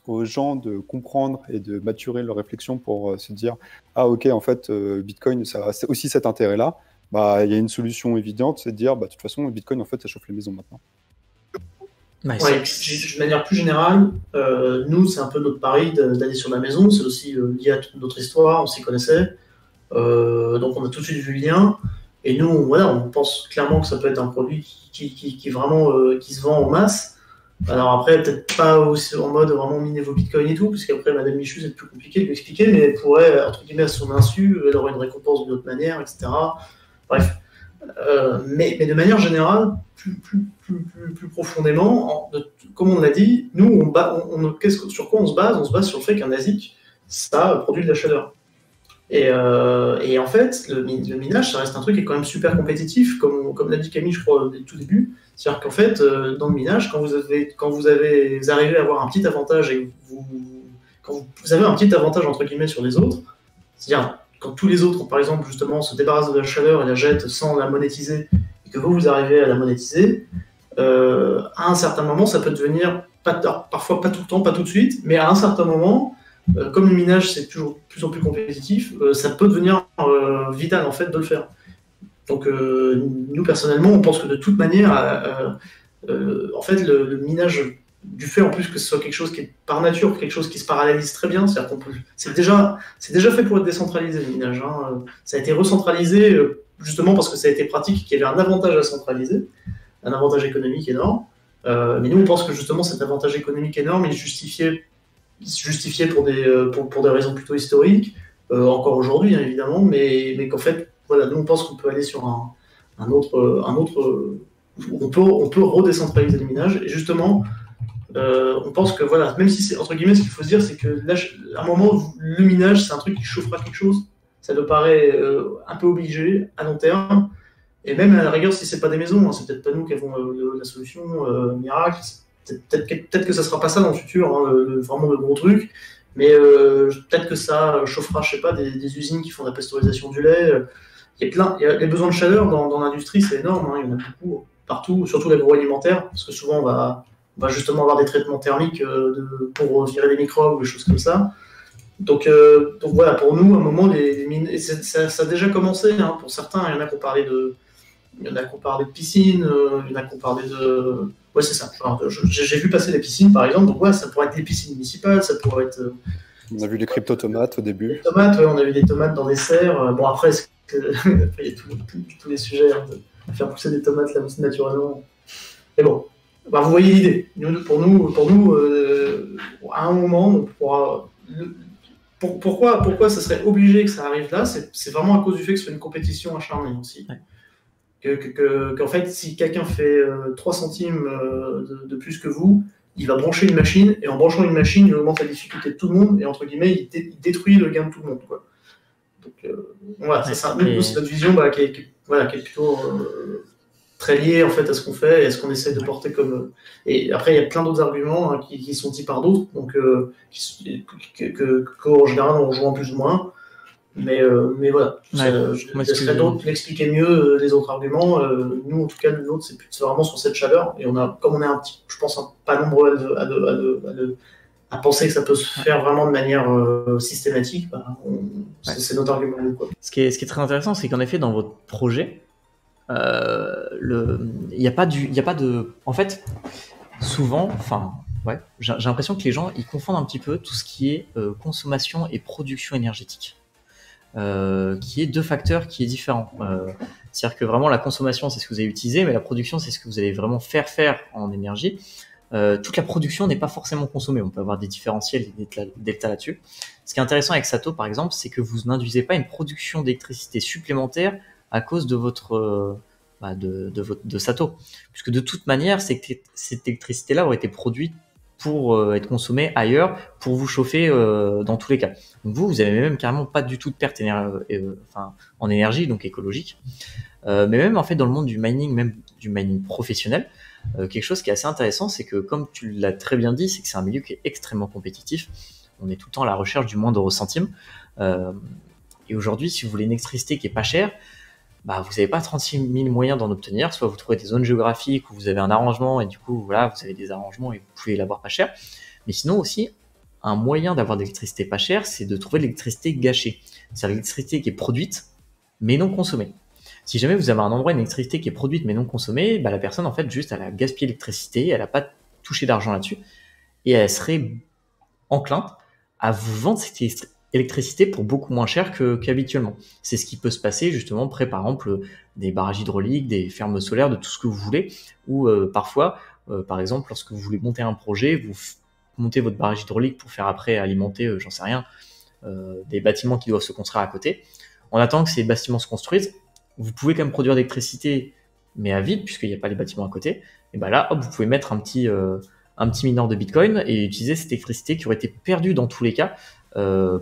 aux gens de comprendre et de maturer leur réflexion pour se dire ah ok en fait Bitcoin ça a aussi cet intérêt-là. Il y a une solution évidente, c'est de dire de toute façon Bitcoin en fait ça chauffe les maisons maintenant. Ouais, de manière plus générale, nous, c'est un peu notre pari d'aller sur la maison. C'est aussi lié à toute notre histoire, on s'y connaissait. Donc, on a tout de suite vu le lien. Et nous, on pense clairement que ça peut être un produit qui vraiment qui se vend en masse. Alors après, peut-être pas aussi en mode vraiment miner vos bitcoins et tout, puisqu'après, Madame Michu, c'est plus compliqué de lui expliquer, mais elle pourrait, entre guillemets, à son insu, elle aurait une récompense d'une autre manière, etc. Bref. Mais de manière générale, plus profondément, comme on l'a dit, nous, sur quoi on se base? On se base sur le fait qu'un ASIC, ça produit de la chaleur. Et en fait, le minage, ça reste un truc qui est quand même super compétitif, comme l'a dit Camille, je crois, au tout début. C'est-à-dire qu'en fait, dans le minage, quand vous arrivez à avoir un petit avantage, quand vous avez un petit avantage, entre guillemets, sur les autres, c'est-à-dire quand tous les autres, par exemple, justement, se débarrassent de la chaleur et la jettent sans la monétiser, et que vous arrivez à la monétiser, à un certain moment, ça peut devenir, parfois pas tout le temps, pas tout de suite, mais à un certain moment, comme le minage, c'est toujours de plus en plus compétitif, ça peut devenir vital, en fait, de le faire. Donc, nous, personnellement, on pense que de toute manière, en fait, le minage, du fait en plus que ce soit quelque chose qui est par nature, quelque chose qui se parallélise très bien, c'est-à-dire c'est déjà fait pour être décentralisé, le minage. Ça a été recentralisé justement parce que ça a été pratique, qu'il y avait un avantage à centraliser, un avantage économique énorme. Mais nous, on pense que justement cet avantage économique énorme, il se justifiait pour des raisons plutôt historiques, encore aujourd'hui, hein, évidemment, mais qu'en fait, nous, on pense qu'on peut aller sur un autre on peut redécentraliser le minage, et justement, on pense que même si c'est entre guillemets, ce qu'il faut se dire, c'est que là, à un moment, le minage, c'est un truc qui chauffera quelque chose. Ça nous paraît un peu obligé à long terme. Et même à la rigueur, si c'est pas des maisons, c'est peut-être pas nous qui avons la solution miracle. Peut-être que ça sera pas ça dans le futur, vraiment le gros truc. Mais peut-être que ça chauffera, je sais pas, des usines qui font de la pasteurisation du lait. Il y a les besoins de chaleur dans l'industrie, c'est énorme. Il y en a beaucoup partout, surtout l'agroalimentaire, parce que souvent on va justement avoir des traitements thermiques pour virer des microbes ou des choses comme ça. Donc voilà, pour nous, à un moment, les mines, et ça a déjà commencé, hein, pour certains. Il y en a qui ont parlé de piscines, il y en a qui ont parlé de... Ouais, c'est ça. J'ai vu passer des piscines, par exemple. Donc ça pourrait être des piscines municipales, ça pourrait être... On a vu les crypto-tomates au début. Les tomates, on a vu des tomates dans des serres. Bon, après, il y a tous les sujets, hein, de faire pousser des tomates là aussi naturellement. Mais bon, vous voyez l'idée. Pour nous, à un moment, on pourra... Pourquoi ça serait obligé que ça arrive là? C'est vraiment à cause du fait que ce soit une compétition acharnée aussi. Ouais. Qu'en fait, si quelqu'un fait 3 centimes de plus que vous, il va brancher une machine, et en branchant une machine, il augmente la difficulté de tout le monde, et entre guillemets, il détruit le gain de tout le monde, quoi. Donc voilà, c'est notre vision qui est plutôt très liée en fait à ce qu'on fait et à ce qu'on essaie de porter comme. Et après, il y a plein d'autres arguments qui sont dits par d'autres, donc qu'en général on rejoint plus ou moins. Mais voilà, je laisserai d'autres l'expliquer mieux les autres arguments. Nous, en tout cas, le nôtre, c'est vraiment sur cette chaleur. Et comme on est je pense, pas nombreux à penser que ça peut se faire vraiment de manière systématique, c'est notre argument. Quoi. Ce qui est très intéressant, c'est qu'en effet, dans votre projet, il n'y a pas de... En fait, souvent, Ouais, j'ai l'impression que les gens ils confondent un petit peu tout ce qui est consommation et production énergétique, qui est deux facteurs qui est différent. C'est-à-dire que vraiment la consommation c'est ce que vous allez utiliser, mais la production c'est ce que vous allez vraiment faire en énergie. Toute la production n'est pas forcément consommée. On peut avoir des différentiels et des deltas là-dessus. Ce qui est intéressant avec Sato, par exemple, c'est que vous n'induisez pas une production d'électricité supplémentaire à cause de votre de Sato, puisque de toute manière, cette électricité-là aurait été produite pour être consommée ailleurs, pour vous chauffer dans tous les cas. Donc vous avez même carrément pas du tout de perte en énergie, donc écologique. Mais même en fait dans le monde du mining, même du mining professionnel, quelque chose qui est assez intéressant, c'est que comme tu l'as très bien dit, c'est que c'est un milieu qui est extrêmement compétitif. On est tout le temps à la recherche du moindre centime. Et aujourd'hui, si vous voulez une électricité qui est pas chère, bah, vous n'avez pas 36 000 moyens d'en obtenir. Soit vous trouvez des zones géographiques où vous avez un arrangement et du coup, voilà, vous avez des arrangements et vous pouvez l'avoir pas cher. Mais sinon aussi, un moyen d'avoir de l'électricité pas chère, c'est de trouver de l'électricité gâchée. C'est l'électricité qui est produite mais non consommée. Si jamais vous avez un endroit, une électricité qui est produite mais non consommée, bah, la personne, en fait, juste, elle a gaspillé l'électricité, elle n'a pas touché d'argent là-dessus et elle serait enclin à vous vendre cette électricité pour beaucoup moins cher qu'habituellement. C'est ce qui peut se passer justement près, par exemple, des barrages hydrauliques, des fermes solaires, de tout ce que vous voulez, ou parfois, par exemple, lorsque vous voulez monter un projet, vous montez votre barrage hydraulique pour faire après alimenter, j'en sais rien, des bâtiments qui doivent se construire à côté. En attendant que ces bâtiments se construisent, vous pouvez quand même produire d'électricité, mais à vide, puisqu'il n'y a pas les bâtiments à côté. Et ben là, hop, vous pouvez mettre un petit mineur de Bitcoin et utiliser cette électricité qui aurait été perdue dans tous les cas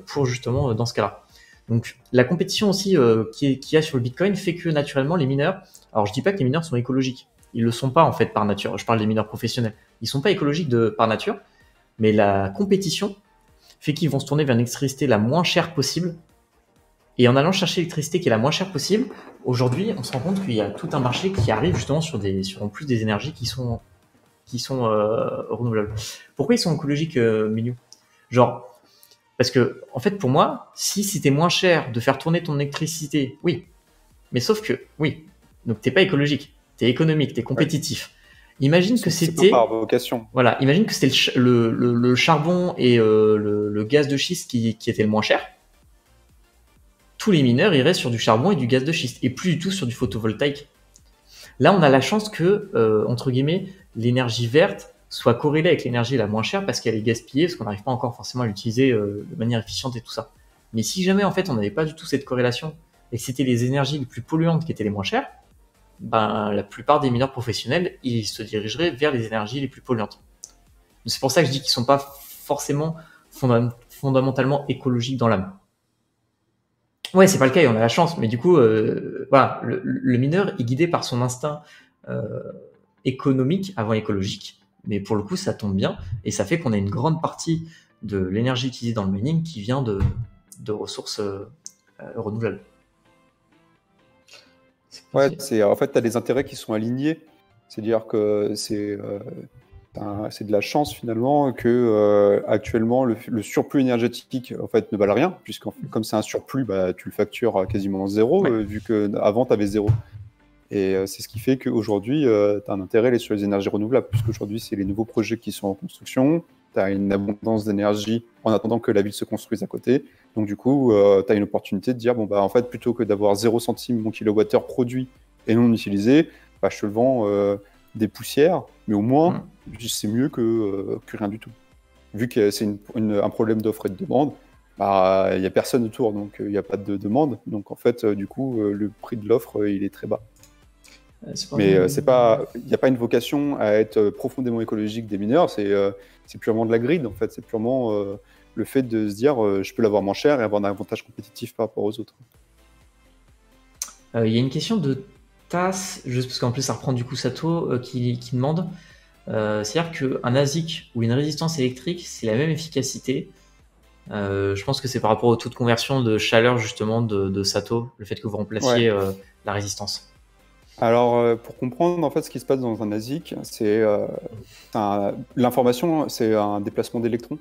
pour justement dans ce cas-là. Donc la compétition aussi qu'il y a sur le Bitcoin fait que naturellement les mineurs, alors je dis pas que les mineurs sont écologiques, ils le sont pas en fait par nature, je parle des mineurs professionnels, ils sont pas écologiques par nature, mais la compétition fait qu'ils vont se tourner vers une électricité la moins chère possible. Et en allant chercher l'électricité qui est la moins chère possible, aujourd'hui on se rend compte qu'il y a tout un marché qui arrive justement sur en plus des énergies qui sont renouvelables. Pourquoi ils sont écologiques, Minou? Genre, parce que, en fait, pour moi, si c'était moins cher de faire tourner ton électricité, oui. Mais sauf que, oui. Donc, t'es pas écologique. T'es économique, t'es compétitif. Imagine que c'était. Par vocation. Voilà. Imagine que c'était le charbon et le gaz de schiste qui était le moins cher. Tous les mineurs iraient sur du charbon et du gaz de schiste et plus du tout sur du photovoltaïque. Là, on a la chance que, entre guillemets, l'énergie verte soit corrélée avec l'énergie la moins chère parce qu'elle est gaspillée, parce qu'on n'arrive pas encore forcément à l'utiliser de manière efficiente et tout ça. Mais si jamais, en fait, on n'avait pas du tout cette corrélation et que c'était les énergies les plus polluantes qui étaient les moins chères, ben, la plupart des mineurs professionnels, ils se dirigeraient vers les énergies les plus polluantes. C'est pour ça que je dis qu'ils ne sont pas forcément fondamentalement écologiques dans l'âme. Ouais, c'est pas le cas et on a la chance, mais du coup, voilà, le mineur est guidé par son instinct économique avant écologique, mais pour le coup, ça tombe bien et ça fait qu'on a une grande partie de l'énergie utilisée dans le mining qui vient de ressources renouvelables. Ouais, en fait, tu as des intérêts qui sont alignés, c'est-à-dire que c'est de la chance finalement que actuellement le surplus énergétique en fait ne valent rien, puisque comme c'est un surplus, bah, tu le factures à quasiment zéro, Ouais. vu qu'avant tu avais zéro. Et c'est ce qui fait qu'aujourd'hui, tu as un intérêt sur les énergies renouvelables, puisqu'aujourd'hui, c'est les nouveaux projets qui sont en construction, tu as une abondance d'énergie en attendant que la ville se construise à côté. Donc du coup, tu as une opportunité de dire, bon, bah, en fait, plutôt que d'avoir 0 centime mon kilowattheure produit et non utilisé, bah, je te le vends des poussières, mais au moins, c'est mieux que rien du tout. Vu que c'est un problème d'offre et de demande, bah, il n'y a personne autour, donc il n'y a pas de demande. Donc en fait, du coup, le prix de l'offre, il est très bas. Mais il n'y a pas une vocation à être profondément écologique des mineurs, c'est purement de la grid en fait, c'est purement le fait de se dire je peux l'avoir moins cher et avoir un avantage compétitif par rapport aux autres. Il y a une question de TAS, juste parce qu'en plus ça reprend du coup Sato, qui demande, c'est-à-dire qu'un ASIC ou une résistance électrique, c'est la même efficacité. Je pense que c'est par rapport au taux de conversion de chaleur justement de Sato, le fait que vous remplaciez la résistance. Alors, pour comprendre en fait ce qui se passe dans un ASIC, l'information, c'est un déplacement d'électrons.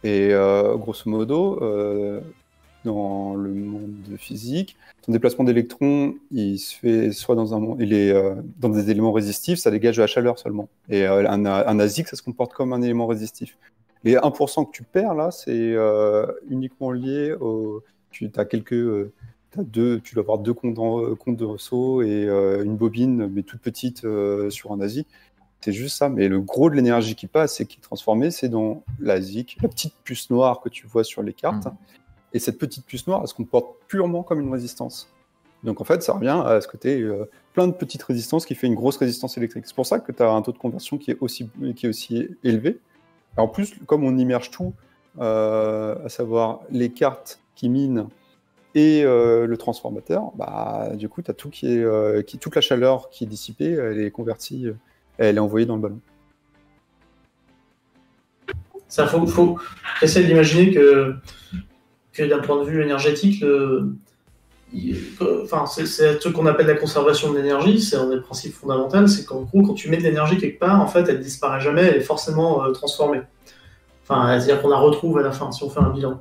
Et grosso modo, dans le monde de physique. Ton déplacement d'électrons, il se fait soit dans dans des éléments résistifs, ça dégage de la chaleur seulement. Et un ASIC, ça se comporte comme un élément résistif. Les 1% que tu perds là, c'est uniquement lié au. Tu dois avoir deux condenseaux et une bobine, mais toute petite sur un ASIC. C'est juste ça, mais le gros de l'énergie qui passe et qui est transformée, c'est dans l'ASIC, la petite puce noire que tu vois sur les cartes. Et cette petite puce noire, elle se comporte purement comme une résistance. Donc en fait, ça revient à ce côté plein de petites résistances qui fait une grosse résistance électrique. C'est pour ça que tu as un taux de conversion qui est aussi élevé. Et en plus, comme on immerge tout, à savoir les cartes qui minent et le transformateur, du coup, tu as tout toute la chaleur qui est dissipée, elle est convertie, elle est envoyée dans le ballon. Ça, faut essayer d'imaginer que d'un point de vue énergétique, c'est un truc qu'on appelle la conservation de l'énergie, c'est un des principes fondamentaux, c'est qu'en gros, quand tu mets de l'énergie quelque part, en fait, elle disparaît jamais, elle est forcément transformée. Enfin, c'est-à-dire qu'on la retrouve à la fin, si on fait un bilan.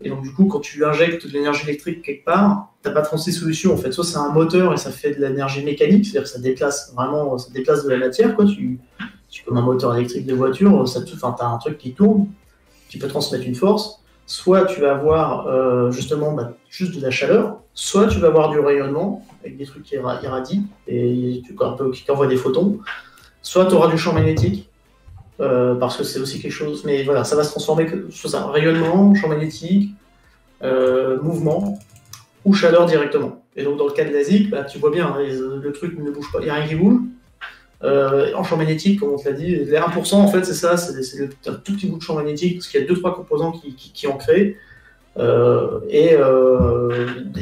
Et donc, du coup, quand tu injectes de l'énergie électrique quelque part, tu n'as pas 36 solutions. En fait, soit c'est un moteur et ça fait de l'énergie mécanique, c'est-à-dire que ça déplace de la matière, quoi. Comme un moteur électrique de voiture, tu as un truc qui tourne, qui peut transmettre une force. Soit tu vas avoir justement juste de la chaleur, soit tu vas avoir du rayonnement, avec des trucs qui irradient, et qui envoient des photons. Soit tu auras du champ magnétique, parce que c'est aussi quelque chose, mais voilà, ça va se transformer sur ça, rayonnement, champ magnétique, mouvement, ou chaleur directement. Et donc dans le cas de l'ASIC, tu vois bien, le truc ne bouge pas, il n'y a rien qui bouge. En champ magnétique, comme on te l'a dit, les 1%, en fait, c'est ça, c'est un tout petit bout de champ magnétique, parce qu'il y a 2-3 composants qui en créent. Et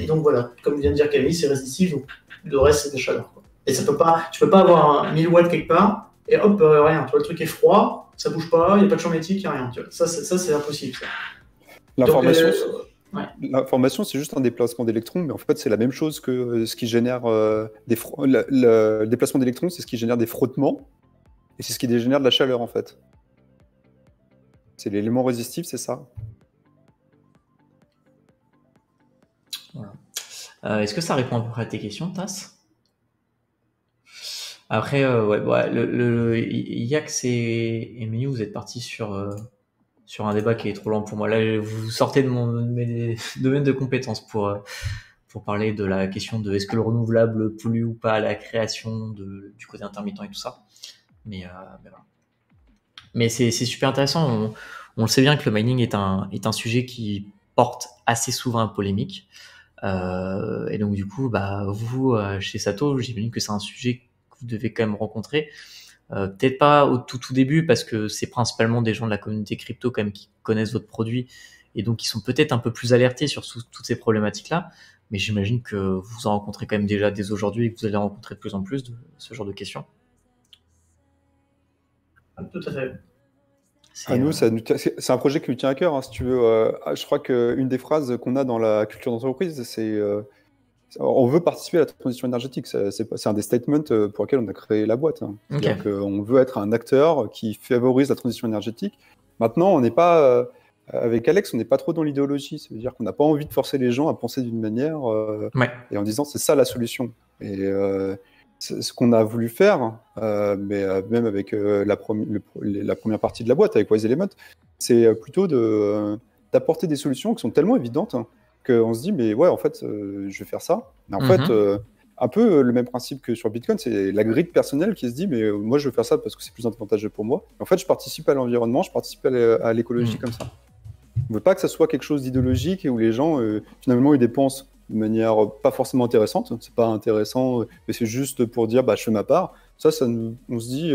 donc voilà, comme vient de dire Camille, c'est résistif, donc le reste, c'est de la chaleur, quoi. Et tu peux pas avoir 1000 watts quelque part, et hop, rien. Tu vois, le truc est froid, ça bouge pas, il n'y a pas de champ magnétique, il n'y a rien. Tu vois. Ça, c'est impossible. Ça. L'information, c'est juste un déplacement d'électrons, mais en fait, c'est la même chose que ce qui génère le déplacement d'électrons, c'est ce qui génère des frottements, et c'est ce qui génère de la chaleur, en fait. C'est l'élément résistif, c'est ça. Voilà. Est-ce que ça répond à peu près à tes questions, Tass ? Après, Yax et Menu, vous êtes partis sur un débat qui est trop lent pour moi. Là, vous sortez de mes domaines de compétences pour parler de la question de est-ce que le renouvelable pollue ou pas la création du côté intermittent et tout ça. Mais voilà. Mais c'est super intéressant. On le sait bien que le mining est un sujet qui porte assez souvent à polémique. Et donc du coup, vous chez Sato, j'imagine que c'est un sujet que vous devez quand même rencontrer. Peut-être pas au tout début parce que c'est principalement des gens de la communauté crypto quand même qui connaissent votre produit et donc qui sont peut-être un peu plus alertés sur toutes ces problématiques-là. Mais j'imagine que vous en rencontrez quand même déjà dès aujourd'hui et que vous allez rencontrer de plus en plus de ce genre de questions. Tout à fait. C'est un projet qui nous tient à cœur, hein, si tu veux. Je crois qu'une des phrases qu'on a dans la culture d'entreprise, c'est on veut participer à la transition énergétique. C'est un des statements pour lesquels on a créé la boîte. Hein. C'est-à-dire qu'on veut être un acteur qui favorise la transition énergétique. Maintenant, on n'est pas avec Alex, on n'est pas trop dans l'idéologie. Ça veut dire qu'on n'a pas envie de forcer les gens à penser d'une manière et en disant c'est ça la solution. Et ce qu'on a voulu faire, mais même avec la première partie de la boîte, avec Wise Element, c'est plutôt d'apporter des solutions qui sont tellement évidentes qu'on se dit, mais ouais, en fait, je vais faire ça. Mais en fait, un peu le même principe que sur Bitcoin, c'est la grid personnelle qui se dit, mais moi, je veux faire ça parce que c'est plus avantageux pour moi. Et en fait, je participe à l'environnement, je participe à l'écologie comme ça. On ne veut pas que ça soit quelque chose d'idéologique et où les gens, finalement, ils dépensent de manière pas forcément intéressante. C'est pas intéressant, mais c'est juste pour dire, je fais ma part. On se dit,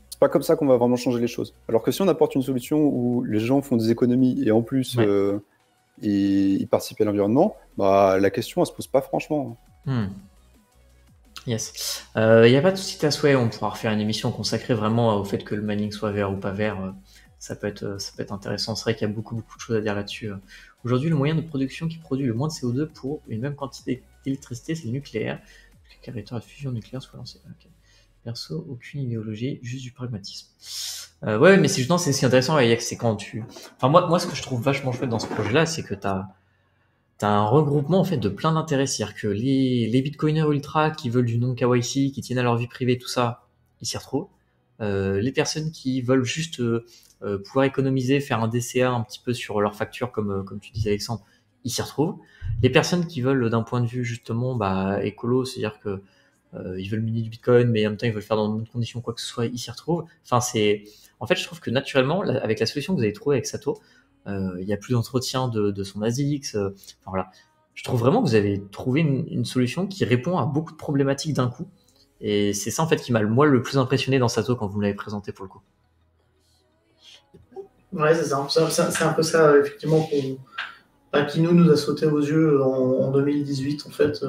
c'est pas comme ça qu'on va vraiment changer les choses. Alors que si on apporte une solution où les gens font des économies et en plus ils participent à l'environnement, la question, elle se pose pas franchement. Yes. Il n'y a pas de souci à souhait. On pourra refaire une émission consacrée vraiment au fait que le mining soit vert ou pas vert. Ça peut être intéressant. C'est vrai qu'il y a beaucoup de choses à dire là-dessus. Aujourd'hui, le moyen de production qui produit le moins de CO2 pour une même quantité d'électricité, c'est le nucléaire. Le réacteur de fusion nucléaire soit lancé. Okay. Perso, aucune idéologie, juste du pragmatisme. Ouais, mais c'est intéressant, c'est quand tu... Enfin, moi, ce que je trouve vachement chouette dans ce projet-là, c'est que t'as t'as un regroupement en fait de plein d'intérêts. C'est-à-dire que les bitcoiners ultra qui veulent du non KYC, qui tiennent à leur vie privée, tout ça, ils s'y retrouvent. Les personnes qui veulent juste pouvoir économiser, faire un DCA un petit peu sur leur facture, comme tu disais Alexandre, ils s'y retrouvent. Les personnes qui veulent d'un point de vue justement écolo, c'est-à-dire que ils veulent miner du Bitcoin, mais en même temps ils veulent faire dans de bonnes conditions quoi que ce soit, ils s'y retrouvent. Enfin, en fait, je trouve que naturellement, avec la solution que vous avez trouvée avec Sato, il y a plus d'entretien de son ASICS. Enfin voilà, je trouve vraiment que vous avez trouvé une solution qui répond à beaucoup de problématiques d'un coup. Et c'est ça en fait qui m'a moi le plus impressionné dans Sato quand vous me l'avez présenté pour le coup. Ouais, c'est ça. C'est un peu ça, effectivement, qui nous a sauté aux yeux en 2018, en fait.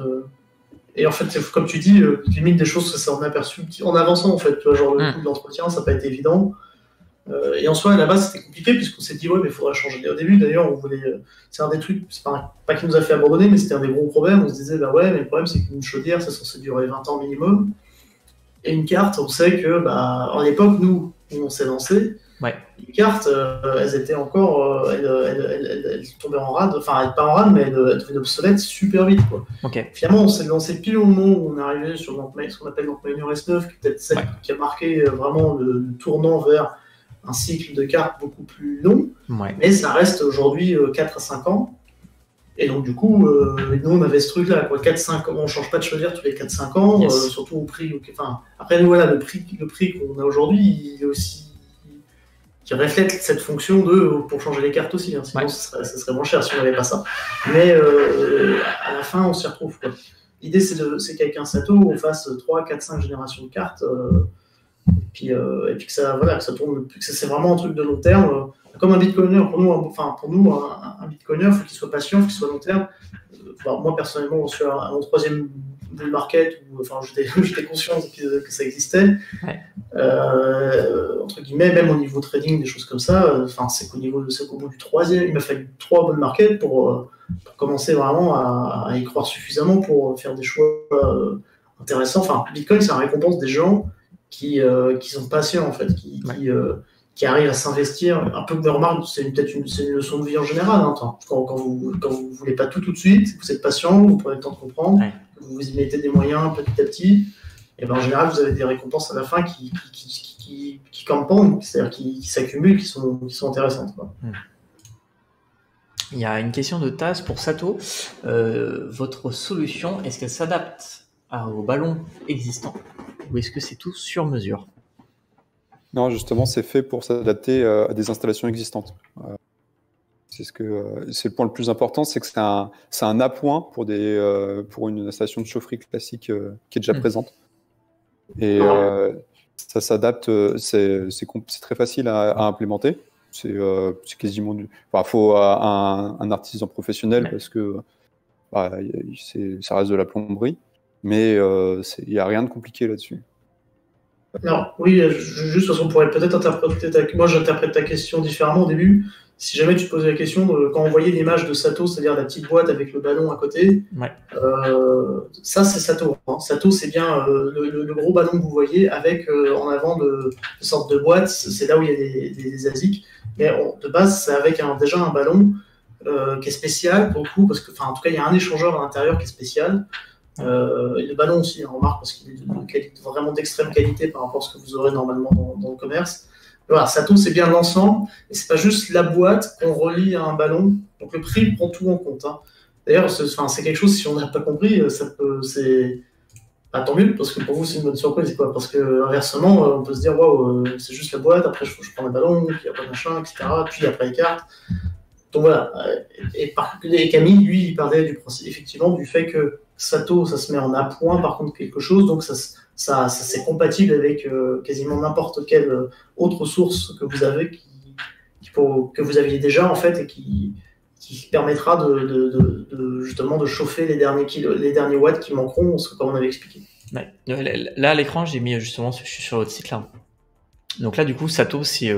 Et en fait, comme tu dis, limite des choses, ça s'en est aperçu en avançant, en fait. Tu vois, genre le coup de l'entretien, ça n'a pas été évident. Et en soi, à la base, c'était compliqué, puisqu'on s'est dit, ouais, mais il faudrait changer. Au début, d'ailleurs, on voulait. C'est un des trucs, c'est pas qui nous a fait abandonner, mais c'était un des gros problèmes. On se disait, bah ouais, mais le problème, c'est qu'une chaudière, c'est censé durer 20 ans minimum. Et une carte, on sait que, à l'époque, nous, où on s'est lancé, ouais. Les cartes, elles étaient encore, elles tombaient en rade, enfin pas en rade, mais elles devenaient obsolètes super vite, quoi. Okay. Finalement, on s'est lancé pile au moment où on est arrivé sur ce qu'on appelle Lampminer S9, qui est peut-être celle qui a marqué vraiment le tournant vers un cycle de cartes beaucoup plus long, mais ça reste aujourd'hui 4 à 5 ans. Et donc, du coup, nous, on avait ce truc-là, quoi. 4-5 ans, on ne change pas de chaudière tous les 4-5 ans, yes. Surtout au prix. Après, nous, voilà, le prix qu'on a aujourd'hui, il est aussi. Qui reflète cette fonction pour changer les cartes aussi. Hein. Sinon, ça serait moins cher si on n'avait pas ça. Mais à la fin, on s'y retrouve, quoi. L'idée, c'est qu'avec un Sato, on fasse 3, 4, 5 générations de cartes. Et puis que ça tourne, que c'est vraiment un truc de long terme. Comme un bitcoiner, pour nous, un bitcoiner, il faut qu'il soit patient, il faut qu'il soit long terme. Moi, personnellement, je suis à mon 3e bull market, où j'étais conscient que ça existait. Entre guillemets, même au niveau trading, des choses comme ça, c'est qu'au bout du 3e, il m'a fallu 3 bull markets pour commencer vraiment à y croire suffisamment pour faire des choix intéressants. Bitcoin, c'est la récompense des gens qui sont patients, en fait, qui arrivent à s'investir. Un peu de remarque, c'est peut-être une leçon de vie en général. Hein, quand vous voulez pas tout de suite, vous êtes patient, vous prenez le temps de comprendre, vous y mettez des moyens petit à petit, et en général, vous avez des récompenses à la fin qui campent, c'est-à-dire qui s'accumulent, qui sont intéressantes, quoi. Il y a une question de Taz pour Sato. Votre solution, est-ce qu'elle s'adapte aux ballons existants ou est-ce que c'est tout sur mesure? Non, justement, c'est fait pour s'adapter à des installations existantes. C'est le point le plus important, c'est que c'est un appoint pour une installation de chaufferie classique qui est déjà présente. Et ça s'adapte, c'est très facile à implémenter. C'est quasiment faut un artisan professionnel parce que ça reste de la plomberie, mais il n'y a rien de compliqué là-dessus. Alors, oui, juste parce qu'on pourrait peut-être interpréter moi j'interprète ta question différemment au début. Si jamais tu te posais la question quand on voyait l'image de Sato, c'est-à-dire la petite boîte avec le ballon à côté, ça c'est Sato. Hein. Sato, c'est bien le gros ballon que vous voyez avec en avant de sorte de boîte, c'est là où il y a des ASIC. Mais de base, c'est avec déjà un ballon qui est spécial pour le coup, parce que, en tout cas, il y a un échangeur à l'intérieur qui est spécial. Et le ballon aussi, on remarque, parce qu'il est vraiment d'extrême qualité par rapport à ce que vous aurez normalement dans le commerce. Voilà, Sato, c'est bien l'ensemble, et c'est pas juste la boîte qu'on relie à un ballon. Donc le prix prend tout en compte. Hein. D'ailleurs, c'est quelque chose, si on n'a pas compris, tant mieux, parce que pour vous, c'est une bonne surprise, quoi. Parce que inversement, on peut se dire, waouh, c'est juste la boîte, après je prends le ballon, puis après machin, etc. Puis après les cartes. Donc voilà. Et Camille, lui, il parlait effectivement du fait que Sato, ça se met en appoint par contre quelque chose, donc ça c'est compatible avec quasiment n'importe quelle autre source que vous avez, que vous aviez déjà en fait, et qui permettra justement de chauffer les derniers watts qui manqueront, comme on avait expliqué. Ouais. Là à l'écran, j'ai mis justement, je suis sur votre site là. Donc là du coup, Sato, c'est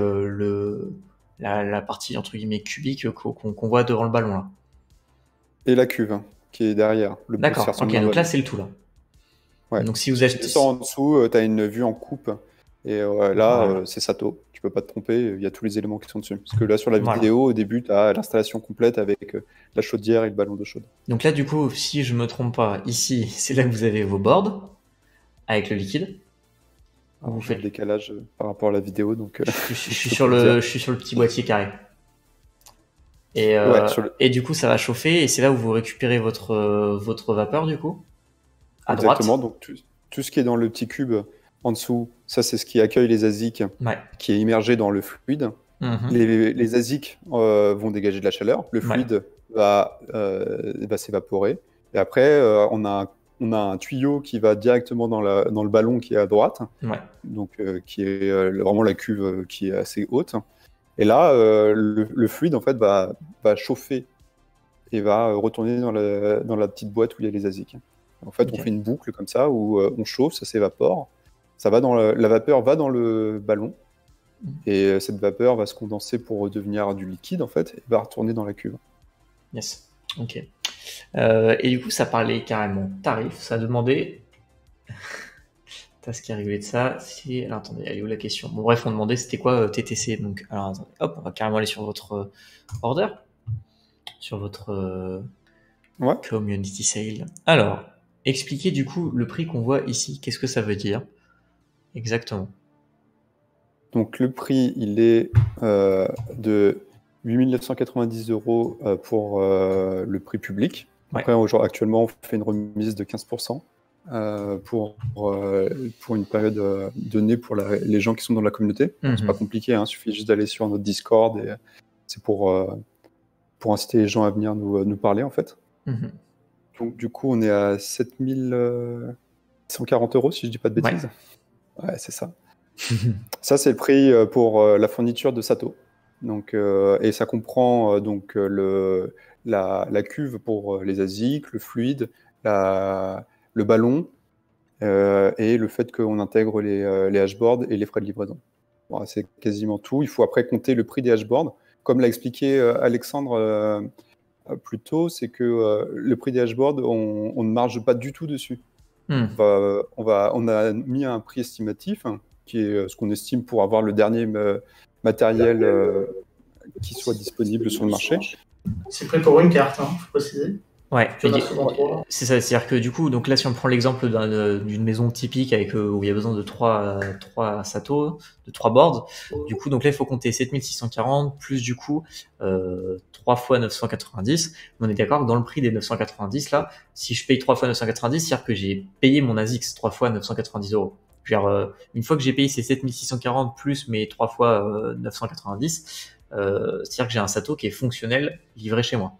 la partie entre guillemets cubique qu'on voit devant le ballon là. Et la cuve qui est derrière. D'accord, ok, donc là c'est le tout là. Ouais. Donc si vous achetez en dessous, tu as une vue en coupe Et là, c'est Sato. Tu peux pas te tromper, il y a tous les éléments qui sont dessus. Parce que là, sur la Voilà. vidéo, au début, tu as l'installation complète avec la chaudière et le ballon d'eau chaude. Donc là, du coup, si je me trompe pas, ici, c'est là que vous avez vos boards avec le liquide. Alors, Vous j'ai un faites... décalage par rapport à la vidéo, donc je suis peux sur pas te dire. je suis sur le petit boîtier carré. Et, Ouais, sur le... et du coup, ça va chauffer et c'est là où vous récupérez votre vapeur, du coup, à Exactement. droite. Donc, tout ce qui est dans le petit cube en dessous, ça, c'est ce qui accueille les ASIC, Ouais. qui est immergé dans le fluide. Mhm. Les ASIC vont dégager de la chaleur. Le Ouais. fluide va s'évaporer. Et après, on a un tuyau qui va directement dans le ballon qui est à droite, Ouais. donc qui est vraiment la cuve qui est assez haute. Et là, le fluide en fait va chauffer et va retourner dans la petite boîte où il y a les ASIC. En fait, Ok. on fait une boucle comme ça où on chauffe, ça s'évapore. Ça va la vapeur va dans le ballon et cette vapeur va se condenser pour devenir du liquide en fait et va retourner dans la cuve. Yes. Ok. Et du coup, ça parlait carrément tarif. Ça demandait. T'as ce qui est arrivé de ça. Alors attendez, elle est où la question? Bon, bref, on demandait c'était quoi TTC. Donc, alors attendez, hop, on va carrément aller sur votre order, sur votre Ouais. community sale. Alors, expliquez du coup le prix qu'on voit ici. Qu'est-ce que ça veut dire exactement? Donc le prix, il est de 8 990 € pour le prix public. Ouais. Après, actuellement, on fait une remise de 15% pour une période donnée pour les gens qui sont dans la communauté. C'est pas compliqué, hein, il suffit juste d'aller sur notre Discord et c'est pour inciter les gens à venir nous parler en fait. Donc du coup, on est à 7 140 € si je dis pas de bêtises. Ouais, c'est ça. Ça, c'est le prix pour la fourniture de Sato. Donc, et ça comprend donc la cuve pour les ASIC, le fluide, le ballon et le fait qu'on intègre les hashboards et les frais de livraison. Bon, c'est quasiment tout. Il faut après compter le prix des hashboards. Comme l'a expliqué Alexandre plus tôt, c'est que le prix des hashboards, on ne marge pas du tout dessus. On a mis un prix estimatif, qui est ce qu'on estime pour avoir le dernier matériel qui soit disponible sur le marché. C'est prêt pour une carte, hein, faut préciser. Ouais, C'est ça, c'est-à-dire que du coup, donc là, si on prend l'exemple d'une maison typique avec où il y a besoin de 3 Sato, de 3 boards, du coup, donc là, il faut compter 7640 plus du coup 3 fois 990. On est d'accord que dans le prix des 990 là, si je paye 3 fois 990, c'est-à-dire que j'ai payé mon ASICS 3 fois 990 €. Une fois que j'ai payé ces 7640 plus mes 3 fois 990, c'est-à-dire que j'ai un Sato qui est fonctionnel livré chez moi.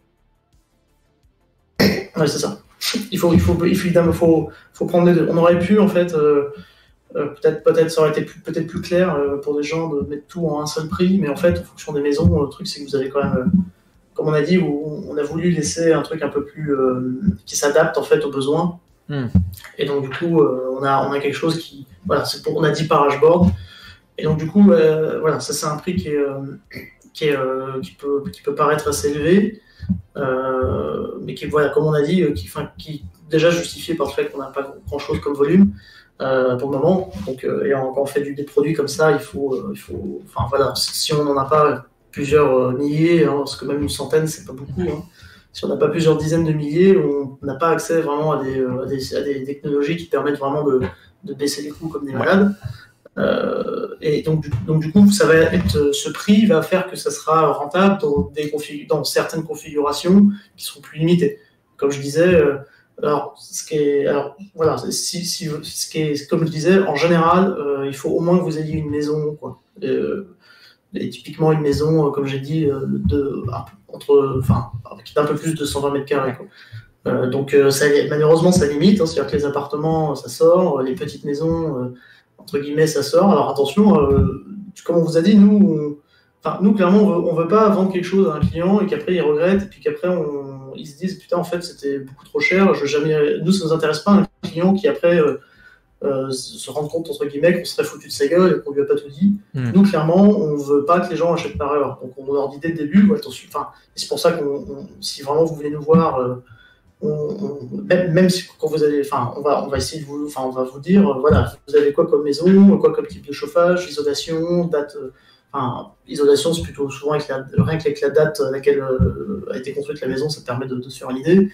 Ouais, c'est ça. Il faut prendre les deux. On aurait pu, en fait, peut-être ça aurait été peut-être plus clair pour des gens de mettre tout en un seul prix, mais en fait, en fonction des maisons, le truc, c'est que vous avez quand même, comme on a dit, on a voulu laisser un truc un peu plus qui s'adapte en fait aux besoins. Et donc, du coup, on a quelque chose qui. Voilà, on a 10 par hashboard. Et donc, du coup, voilà, ça, c'est un prix qui peut paraître assez élevé. Mais qui, voilà, comme on a dit, qui est déjà justifié par le fait qu'on n'a pas grand-chose comme volume pour le moment. Donc, et quand on fait des produits comme ça, il faut enfin voilà, si on n'en a pas plusieurs milliers, hein, parce que même une centaine, c'est pas beaucoup. Hein. Si on n'a pas plusieurs dizaines de milliers, on n'a pas accès vraiment à des technologies qui permettent vraiment de baisser les coûts comme des malades. Et donc du coup, ça va être, ce prix va faire que ça sera rentable dans certaines configurations qui seront plus limitées. Comme je disais, voilà, comme je disais, en général, il faut au moins que vous ayez une maison, quoi. Et typiquement une maison, comme j'ai dit, qui est un peu plus de 120 mètres carrés. Quoi. Donc malheureusement, ça limite. Hein, c'est-à-dire que les appartements, ça sort, les petites maisons. Entre guillemets, ça sort. Alors attention, comme on vous a dit, nous clairement, on veut pas vendre quelque chose à un client et qu'après il regrette et puis qu'après ils se disent putain, en fait, c'était beaucoup trop cher. Nous, ça nous intéresse pas un client qui après se rende compte entre guillemets qu'on serait foutu de sa gueule et qu'on lui a pas tout dit. Nous, clairement, on veut pas que les gens achètent par erreur. Donc on leur dit dès le début, attention. C'est pour ça si vraiment vous voulez nous voir. même si quand vous allez, enfin, on va essayer de vous, enfin, on va vous dire, voilà, vous avez quoi comme maison, quoi comme type de chauffage, isolation, date, enfin, isolation, c'est plutôt souvent rien qu'avec la date à laquelle a été construite la maison, ça permet de se faire une idée.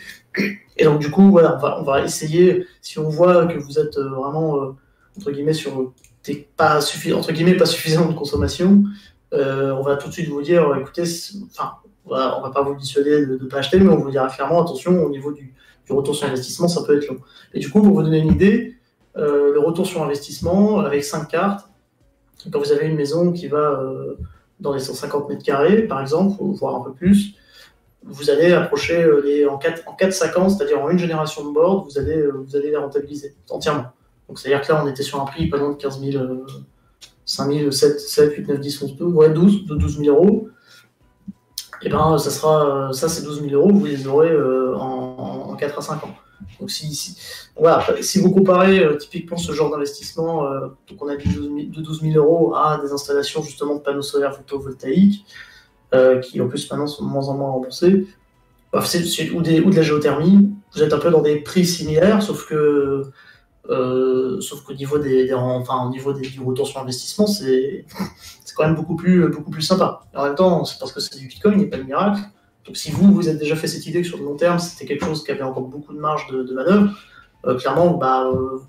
Et donc, du coup, voilà, on va essayer, si on voit que vous êtes vraiment, entre guillemets, entre guillemets, pas suffisamment de consommation, on va tout de suite vous dire, écoutez, enfin, voilà, on va pas vous dissuader de ne pas acheter, mais on vous dira clairement, attention, au niveau du retour sur investissement, ça peut être long. Et du coup, pour vous donner une idée, le retour sur investissement, avec 5 cartes, quand vous avez une maison qui va dans les 150 mètres carrés, par exemple, voire un peu plus, vous allez approcher en 4-5 ans, c'est-à-dire en une génération de board, vous allez les rentabiliser entièrement. Donc, c'est-à-dire que là, on était sur un prix pas loin de 15 000, 5 000, 7, 8, 9, 10, 11, 12, ouais, 12 000 euros. Et ben, ça c'est 12 000 euros, vous les aurez en 4 à 5 ans. Donc, voilà, si vous comparez typiquement ce genre d'investissement, donc on a dit de 12 000 euros à des installations justement de panneaux solaires photovoltaïques, qui en plus maintenant sont de moins en moins remboursés, ou de la géothermie, vous êtes un peu dans des prix similaires, sauf qu'au niveau du retour sur investissement, c'est quand même beaucoup plus sympa. Et en même temps, c'est parce que c'est du Bitcoin, il n'y a pas de miracle. Donc si vous êtes déjà fait cette idée que sur le long terme, c'était quelque chose qui avait encore beaucoup de marge de manœuvre, clairement,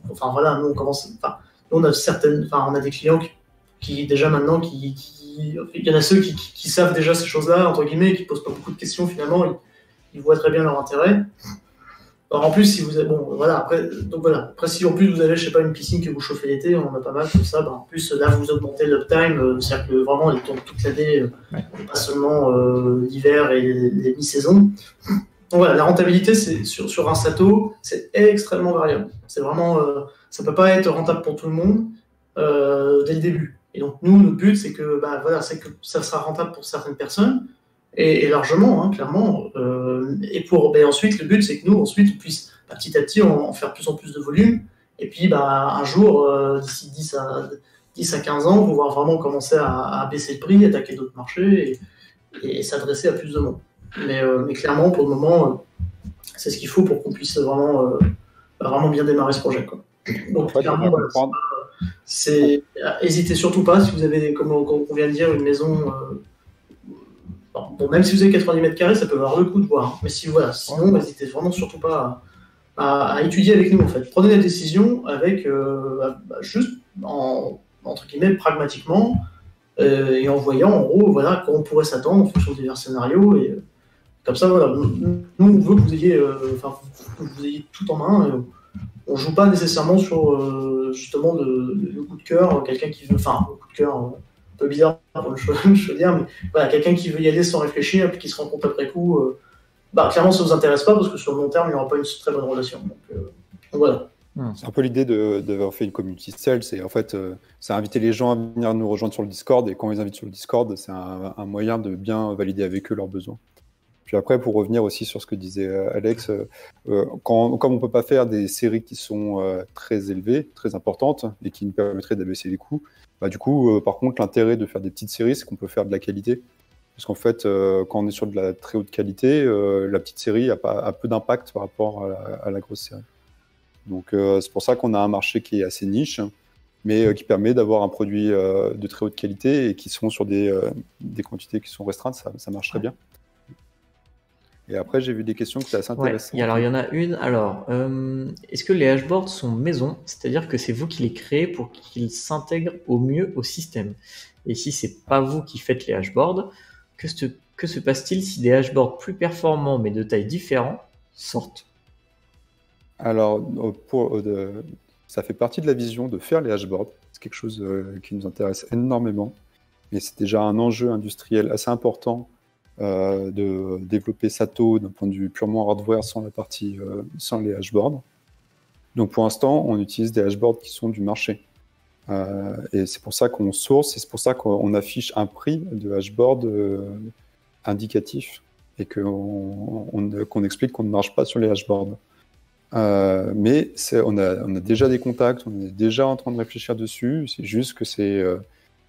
enfin voilà, nous on commence, enfin, nous on a des clients qui déjà maintenant, il y en a ceux qui savent déjà ces choses-là, entre guillemets, qui posent pas beaucoup de questions finalement, ils voient très bien leur intérêt. Alors en plus, si vous avez, après, si en plus vous avez, je sais pas, une piscine que vous chauffez l'été, on en a pas mal comme ça, en plus là vous augmentez l'uptime, c'est-à-dire que vraiment elle tourne toute l'année, pas seulement l'hiver et les mi-saisons. Donc voilà, la rentabilité c'est sur un Sato, c'est extrêmement variable. C'est vraiment, ça peut pas être rentable pour tout le monde dès le début. Et donc nous, notre but c'est que, c'est que ça sera rentable pour certaines personnes. Et largement, hein, clairement. Et ensuite, le but, c'est que nous, ensuite, on puisse petit à petit en faire de plus en plus de volume. Et puis, un jour, d'ici 10 à 15 ans, pouvoir vraiment commencer à baisser le prix, attaquer d'autres marchés et s'adresser à plus de monde. Mais clairement, pour le moment, c'est ce qu'il faut pour qu'on puisse vraiment bien démarrer ce projet, quoi. Donc, clairement, n'hésitez surtout pas, si vous avez, comme on vient de dire, une maison. Bon, même si vous avez 90 mètres carrés, ça peut avoir le coup de voir. Mais sinon, n'hésitez vraiment surtout pas à étudier avec nous, en fait. Prenez la décision avec, juste, entre guillemets, pragmatiquement, et en voyant, en gros, voilà, comment on pourrait s'attendre en fonction de divers scénarios. Et comme ça, voilà, nous, on veut que vous ayez tout en main. On ne joue pas nécessairement sur, justement, le coup de cœur, quelqu'un qui veut, le coup de cœur... un peu bizarre pour le dire, mais voilà, quelqu'un qui veut y aller sans réfléchir et puis qui se rend compte après coup, clairement ça ne vous intéresse pas parce que sur le long terme il n'y aura pas une très bonne relation. Donc voilà. C'est un peu l'idée d'avoir fait une community sale, c'est en fait c'est inviter les gens à venir nous rejoindre sur le Discord, et quand on les invite sur le Discord, c'est un moyen de bien valider avec eux leurs besoins. Puis après, pour revenir aussi sur ce que disait Alex, comme on ne peut pas faire des séries qui sont très élevées, très importantes, et qui nous permettraient d'abaisser les coûts, du coup, par contre, l'intérêt de faire des petites séries, c'est qu'on peut faire de la qualité. Parce qu'en fait, quand on est sur de la très haute qualité, la petite série a peu d'impact par rapport à la grosse série. Donc c'est pour ça qu'on a un marché qui est assez niche, mais qui permet d'avoir un produit de très haute qualité et qui sont sur des quantités qui sont restreintes, ça marche très bien. Et après, j'ai vu des questions qui étaient assez intéressantes. Ouais, alors, il y en a une. Alors, est-ce que les hashboards sont maison, c'est-à-dire que c'est vous qui les créez pour qu'ils s'intègrent au mieux au système? Et si c'est pas vous qui faites les hashboards, que se passe-t-il si des hashboards plus performants mais de taille différente sortent? Alors, ça fait partie de la vision de faire les hashboards. C'est quelque chose qui nous intéresse énormément. Et c'est déjà un enjeu industriel assez important de développer Sato d'un point de vue purement hardware sans les hashboards. Donc pour l'instant, on utilise des hashboards qui sont du marché. Et c'est pour ça qu'on source, et c'est pour ça qu'on affiche un prix de hashboard indicatif et qu'on explique qu'on ne marche pas sur les hashboards. Mais on a déjà des contacts, on est déjà en train de réfléchir dessus. C'est juste que c'est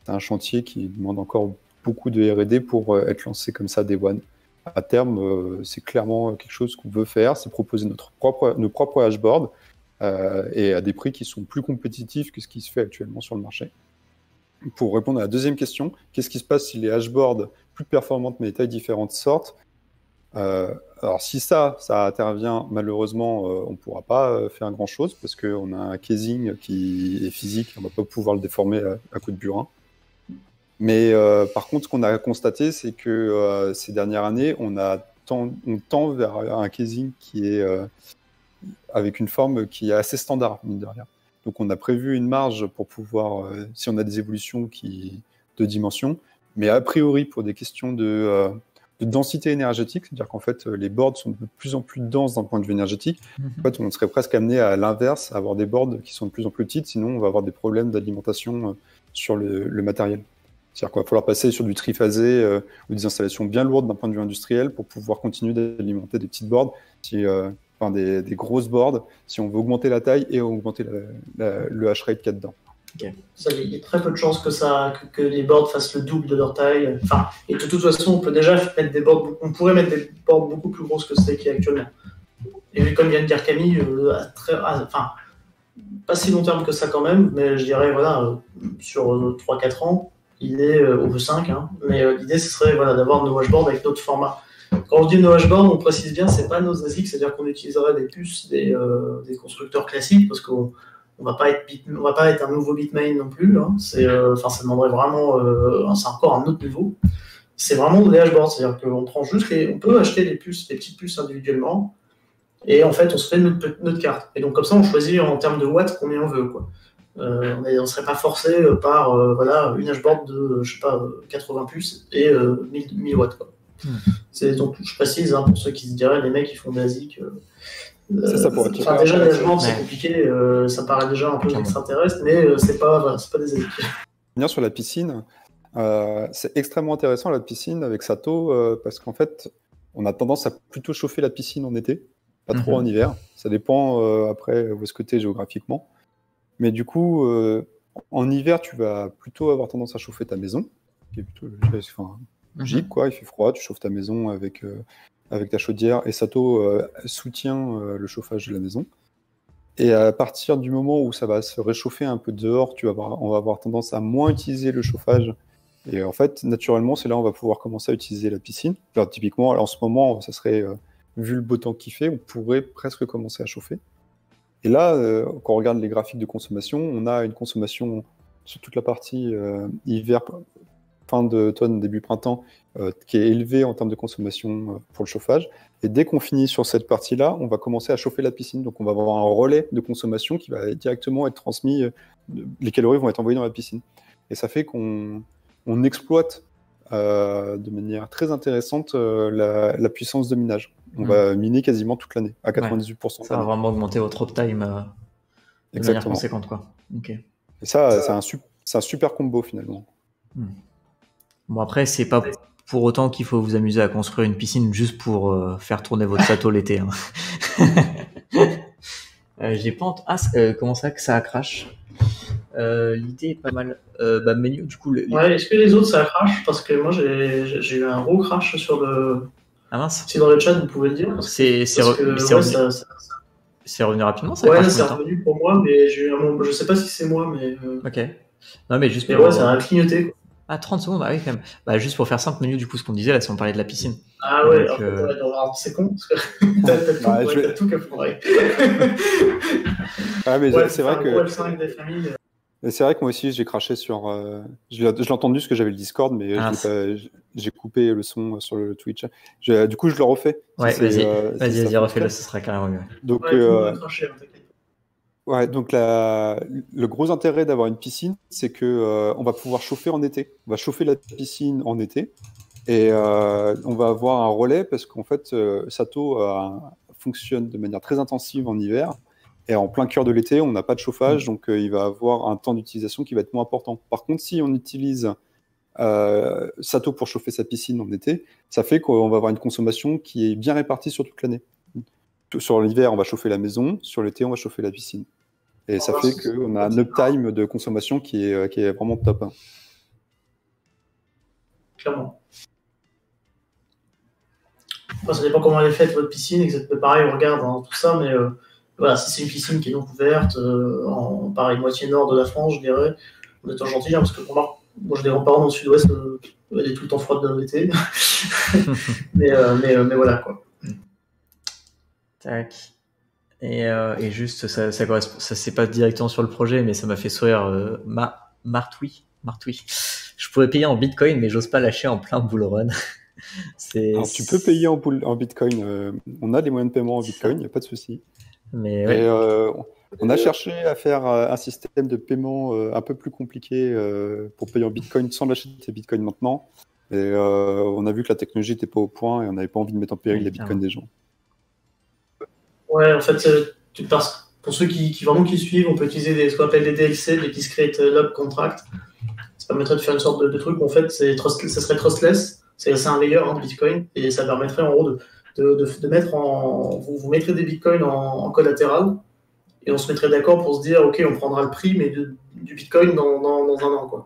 un chantier qui demande encore beaucoup de R&D pour être lancé comme ça day one. à terme, c'est clairement quelque chose qu'on veut faire, c'est proposer nos propres dashboards et à des prix qui sont plus compétitifs que ce qui se fait actuellement sur le marché. Pour répondre à la deuxième question, qu'est-ce qui se passe si les dashboards plus performantes mais des tailles différentes sortent? Alors si ça intervient, malheureusement, on ne pourra pas faire grand-chose parce qu'on a un casing qui est physique, on ne va pas pouvoir le déformer à coup de burin. Mais par contre, ce qu'on a constaté, c'est que ces dernières années, on tend vers un casing qui est avec une forme qui est assez standard, mine de rien. Donc on a prévu une marge pour pouvoir, si on a des évolutions de dimension, mais a priori pour des questions de densité énergétique, c'est-à-dire qu'en fait les boards sont de plus en plus denses d'un point de vue énergétique. En fait, on serait presque amené à l'inverse, à avoir des boards qui sont de plus en plus petites, sinon on va avoir des problèmes d'alimentation sur le matériel. C'est-à-dire qu'il va falloir passer sur du triphasé ou des installations bien lourdes d'un point de vue industriel pour pouvoir continuer d'alimenter des petites boards, des grosses boards, si on veut augmenter la taille et augmenter le hash rate qu'il y a dedans. Okay. Il y a très peu de chances que les boards fassent le double de leur taille. Enfin, et de toute façon, on pourrait mettre des boards beaucoup plus grosses que celles qu'il y a actuellement. Et comme vient de dire Camille, pas si long terme que ça quand même, mais je dirais sur 3-4 ans, il est au V5, hein, mais l'idée ce serait d'avoir nos dashboards avec notre format. Quand on dit nos dashboards, on précise bien, c'est pas nos ASIC, c'est-à-dire qu'on utiliserait des puces des constructeurs classiques parce qu'on on va pas être un nouveau Bitmain non plus. Hein. Ça demanderait vraiment, c'est encore un autre niveau. C'est vraiment des dashboards, c'est-à-dire qu'on prend juste on peut acheter des petites puces individuellement, et en fait on se fait notre carte. Et donc comme ça on choisit en termes de watts combien on veut, quoi. On ne serait pas forcé par une dashboard de 80 puces et 1000 watts, quoi. Donc je précise pour ceux qui se diraient les mecs qui font de l'ASIC. C'est ça pour déjà les dashboards c'est compliqué, ça paraît déjà un peu extraterrestre, mais c'est pas des ASIC. Venir sur la piscine, c'est extrêmement intéressant la piscine avec Sato parce qu'en fait on a tendance à plutôt chauffer la piscine en été, pas trop en hiver. Ça dépend après où est-ce que tu es géographiquement. Mais du coup, en hiver, tu vas plutôt avoir tendance à chauffer ta maison, qui est plutôt logique, quoi. Il fait froid, tu chauffes ta maison avec ta chaudière, et Sato soutient le chauffage de la maison. Et à partir du moment où ça va se réchauffer un peu dehors, on va avoir tendance à moins utiliser le chauffage. Et en fait, naturellement, c'est là où on va pouvoir commencer à utiliser la piscine. Alors, typiquement, en ce moment, ça serait, vu le beau temps qu'il fait, on pourrait presque commencer à chauffer. Et là, quand on regarde les graphiques de consommation, on a une consommation sur toute la partie hiver, fin d'automne, début printemps, qui est élevée en termes de consommation pour le chauffage. Et dès qu'on finit sur cette partie-là, on va commencer à chauffer la piscine. Donc on va avoir un relais de consommation qui va directement être transmis, les calories vont être envoyées dans la piscine. Et ça fait qu'on exploite de manière très intéressante la puissance de minage. On va miner quasiment toute l'année, à 98%. Ça va vraiment augmenter votre uptime de manière conséquente, quoi. Okay. Et ça, c'est un super combo, finalement. Bon, après, c'est pas pour autant qu'il faut vous amuser à construire une piscine juste pour faire tourner votre Sato l'été. Hein. J'ai pas comment ça que ça crache? L'idée est pas mal. Menu, du coup. Est-ce que les autres ça crache? Parce que moi j'ai eu un gros crash sur le. Ah mince. Si dans le chat vous pouvez le dire. C'est revenu rapidement, ça? Ouais, c'est revenu pour moi, mais j'ai eu un moment. Je sais pas si c'est moi, mais. Ok. Non, mais juste. Mais ça a clignoté, quoi. Ah, 30 secondes, ah oui, quand même. Juste pour faire simple, Menu, du coup, ce qu'on disait là, si on parlait de la piscine. Ah ouais, alors, c'est con, parce que t'as tout qu'à faudrait. Ah, mais c'est vrai que. C'est vrai que moi aussi, j'ai craché sur. Je l'ai entendu parce que j'avais le Discord, mais j'ai coupé le son sur le Twitch. Du coup, je le refais. Ouais, vas-y, refais-le, ce sera carrément mieux. Donc, donc le gros intérêt d'avoir une piscine, c'est que on va pouvoir chauffer en été. On va chauffer la piscine en été et on va avoir un relais parce qu'en fait, Sato fonctionne de manière très intensive en hiver. Et en plein cœur de l'été, on n'a pas de chauffage, donc il va avoir un temps d'utilisation qui va être moins important. Par contre, si on utilise Sato pour chauffer sa piscine en été, ça fait qu'on va avoir une consommation qui est bien répartie sur toute l'année. Sur l'hiver, on va chauffer la maison, sur l'été, on va chauffer la piscine. Et ça fait qu'on a un uptime de consommation qui est vraiment top. Hein. Clairement. Enfin, ça dépend comment elle est faite, votre piscine, exactement pareil, on regarde tout ça, mais voilà, si c'est une piscine qui est non couverte, en pareil, moitié nord de la France, je dirais, en étant gentil, hein, parce que moi, j'ai des grands-parents dans le sud-ouest, elle est tout le temps froide de l'été. mais voilà, quoi. Tac. Et juste, ça correspond, ça c'est pas directement sur le projet, mais ça m'a fait sourire. Martoui. Je pourrais payer en Bitcoin, mais j'ose pas lâcher en plein bull run. Alors, tu peux payer en Bitcoin. On a des moyens de paiement en Bitcoin, il n'y a pas de souci. Mais ouais. Et on a cherché à faire un système de paiement un peu plus compliqué pour payer en Bitcoin sans lâcher tes Bitcoins maintenant. Et on a vu que la technologie n'était pas au point et on n'avait pas envie de mettre en péril les Bitcoins des gens. Ouais, en fait, pour ceux qui suivent, on peut utiliser ce qu'on appelle des DLC, des Discrete Log Contract. Ça permettrait de faire une sorte de truc où en fait, ça serait trustless, c'est un layer de Bitcoin, et ça permettrait en gros de mettre vous mettrez des Bitcoins en collatéral, et on se mettrait d'accord pour se dire, ok, on prendra le prix, mais du Bitcoin dans un an, quoi.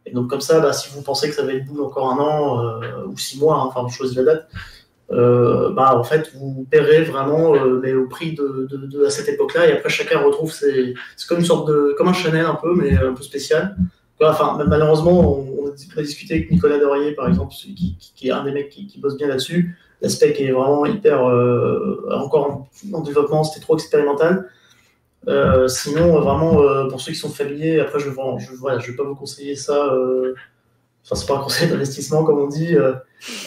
Et donc comme ça, si vous pensez que ça va être boule encore un an, ou 6 mois, hein, enfin, vous choisissez la date, en fait, vous paierez vraiment mais au prix à cette époque-là, et après chacun retrouve c'est comme une sorte comme un Chanel un peu, mais un peu spécial. Enfin, malheureusement, on a discuté avec Nicolas Dorier, par exemple, qui est un des mecs qui bosse bien là-dessus. L'aspect qui est vraiment hyper encore en développement, c'était trop expérimental. Sinon, vraiment, pour ceux qui sont familiers, après, je vais pas vous conseiller ça. Enfin, c'est pas un conseil d'investissement, comme on dit,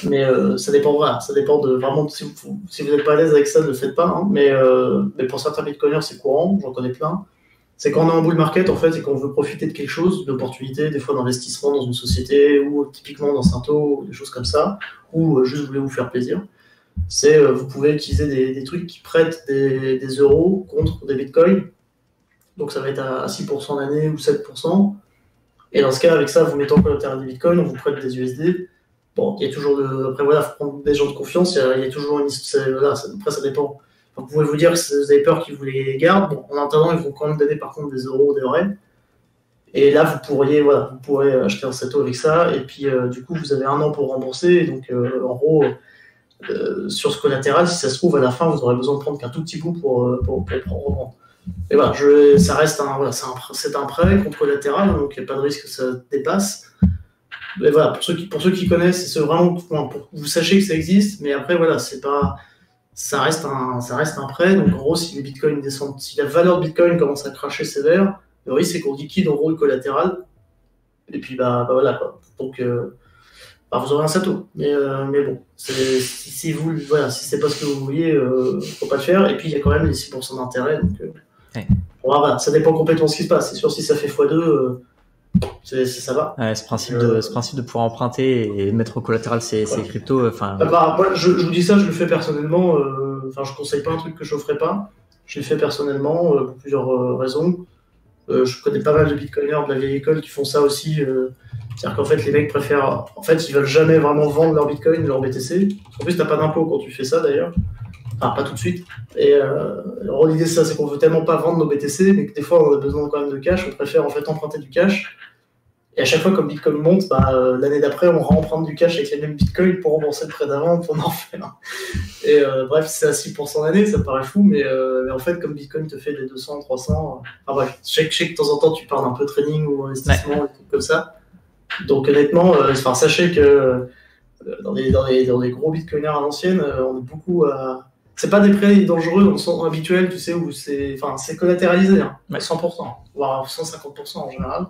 mais ça dépend de vraiment si vous n'êtes pas à l'aise avec ça, ne le faites pas. Hein, mais pour certains bitcoiners, c'est courant, j'en connais plein. C'est quand on est en bull market, en fait, et qu'on veut profiter de quelque chose, d'opportunité, des fois d'investissement dans une société, ou typiquement dans Sainto, ou des choses comme ça, ou juste vous voulez vous faire plaisir. Vous pouvez utiliser des trucs qui prêtent des euros contre des bitcoins. Donc ça va être à 6% l'année ou 7%. Et dans ce cas, avec ça, vous mettez en collatéral des bitcoins, on vous prête des USD. Bon, il y a toujours après voilà, il faut prendre des gens de confiance, il y a toujours après ça dépend. Vous pouvez vous dire que vous avez peur qu'ils vous les gardent. Bon, en attendant, ils vont quand même donner par contre des euros, des vrais. Et là, vous pourrez acheter un Sato avec ça. Et puis, du coup, vous avez un an pour rembourser. Et donc, en gros, sur ce collatéral, si ça se trouve, à la fin, vous aurez besoin de prendre qu'un tout petit bout pour revendre. Et voilà, c'est un prêt contre collatéral, donc il n'y a pas de risque que ça dépasse. Mais voilà, pour ceux qui connaissent, c'est vraiment pour que vous sachiez que ça existe. Mais après, voilà, ça reste un prêt. Donc en gros, si les bitcoins descendent, si la valeur de bitcoin commence à cracher sévère, le risque c'est qu'on liquide en gros le collatéral. Et puis voilà quoi. Donc vous aurez un Sato. Mais bon, si c'est pas ce que vous vouliez, faut pas le faire. Et puis il y a quand même les 6% d'intérêt. Donc voilà, ça dépend complètement de ce qui se passe. C'est sûr, si ça fait x2, ça va. Ouais, ce principe de pouvoir emprunter et mettre au collatéral ces cryptos. Moi, je vous dis ça, je le fais personnellement. Je conseille pas un truc que je ne ferai pas. Je le fais personnellement pour plusieurs raisons. Je connais pas mal de bitcoiners de la vieille école qui font ça aussi. C'est-à-dire qu'en fait, les mecs préfèrent. En fait, ils veulent jamais vraiment vendre leur bitcoin, leur BTC. En plus, t'as pas d'impôt quand tu fais ça d'ailleurs. Enfin, pas tout de suite. Et alors, l'idée, c'est qu'on veut tellement pas vendre nos BTC, mais que des fois, on a besoin quand même de cash. On préfère en fait emprunter du cash. Et à chaque fois, comme Bitcoin monte, l'année d'après, on remprunte du cash avec les mêmes Bitcoins pour rembourser le prêt d'avant, pour en faire. Et bref, c'est à 6% l'année, ça paraît fou, mais en fait, comme Bitcoin te fait des 200, 300, bref, je sais que de temps en temps, tu parles un peu trading ou investissement, des trucs comme ça. Donc honnêtement, sachez que dans les gros Bitcoiners à l'ancienne, on est beaucoup à... C'est pas des prêts dangereux dans le sens habituel, tu sais, où c'est collatéralisé, hein, 100%, voire 150% en général.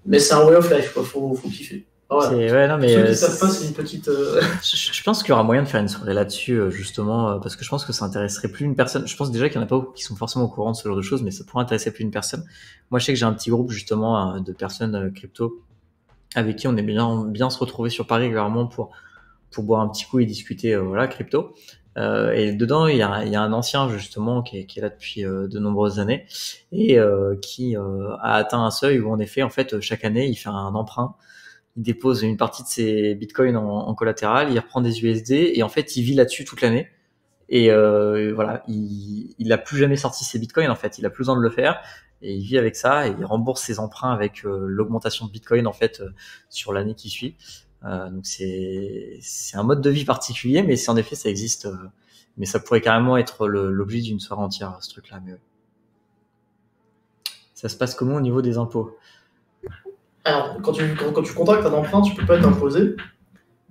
Mais c'est un way of life, quoi. Faut kiffer. Voilà. Ceux qui ne savent pas, c'est une petite. Je pense qu'il y aura moyen de faire une soirée là-dessus, justement, parce que je pense que ça intéresserait plus une personne. Je pense déjà qu'il y en a pas qui sont forcément au courant de ce genre de choses, mais ça pourrait intéresser plus une personne. Moi, je sais que j'ai un petit groupe justement de personnes crypto avec qui on aime bien se retrouver sur Paris régulièrement pour boire un petit coup et discuter, crypto. Et dedans, il y a un ancien justement qui est là depuis de nombreuses années et qui a atteint un seuil où en effet, en fait, chaque année, il fait un emprunt. Il dépose une partie de ses bitcoins en collatéral, il reprend des USD et en fait, il vit là-dessus toute l'année. Et voilà, il a plus jamais sorti ses bitcoins en fait, il a plus besoin de le faire et il vit avec ça et il rembourse ses emprunts avec l'augmentation de bitcoin en fait sur l'année qui suit. Donc c'est un mode de vie particulier, mais en effet ça existe. Mais ça pourrait carrément être l'objet d'une soirée entière, ce truc-là. Mais ouais. Ça se passe comment au niveau des impôts? Alors, quand tu contractes un emprunt, tu peux pas être imposé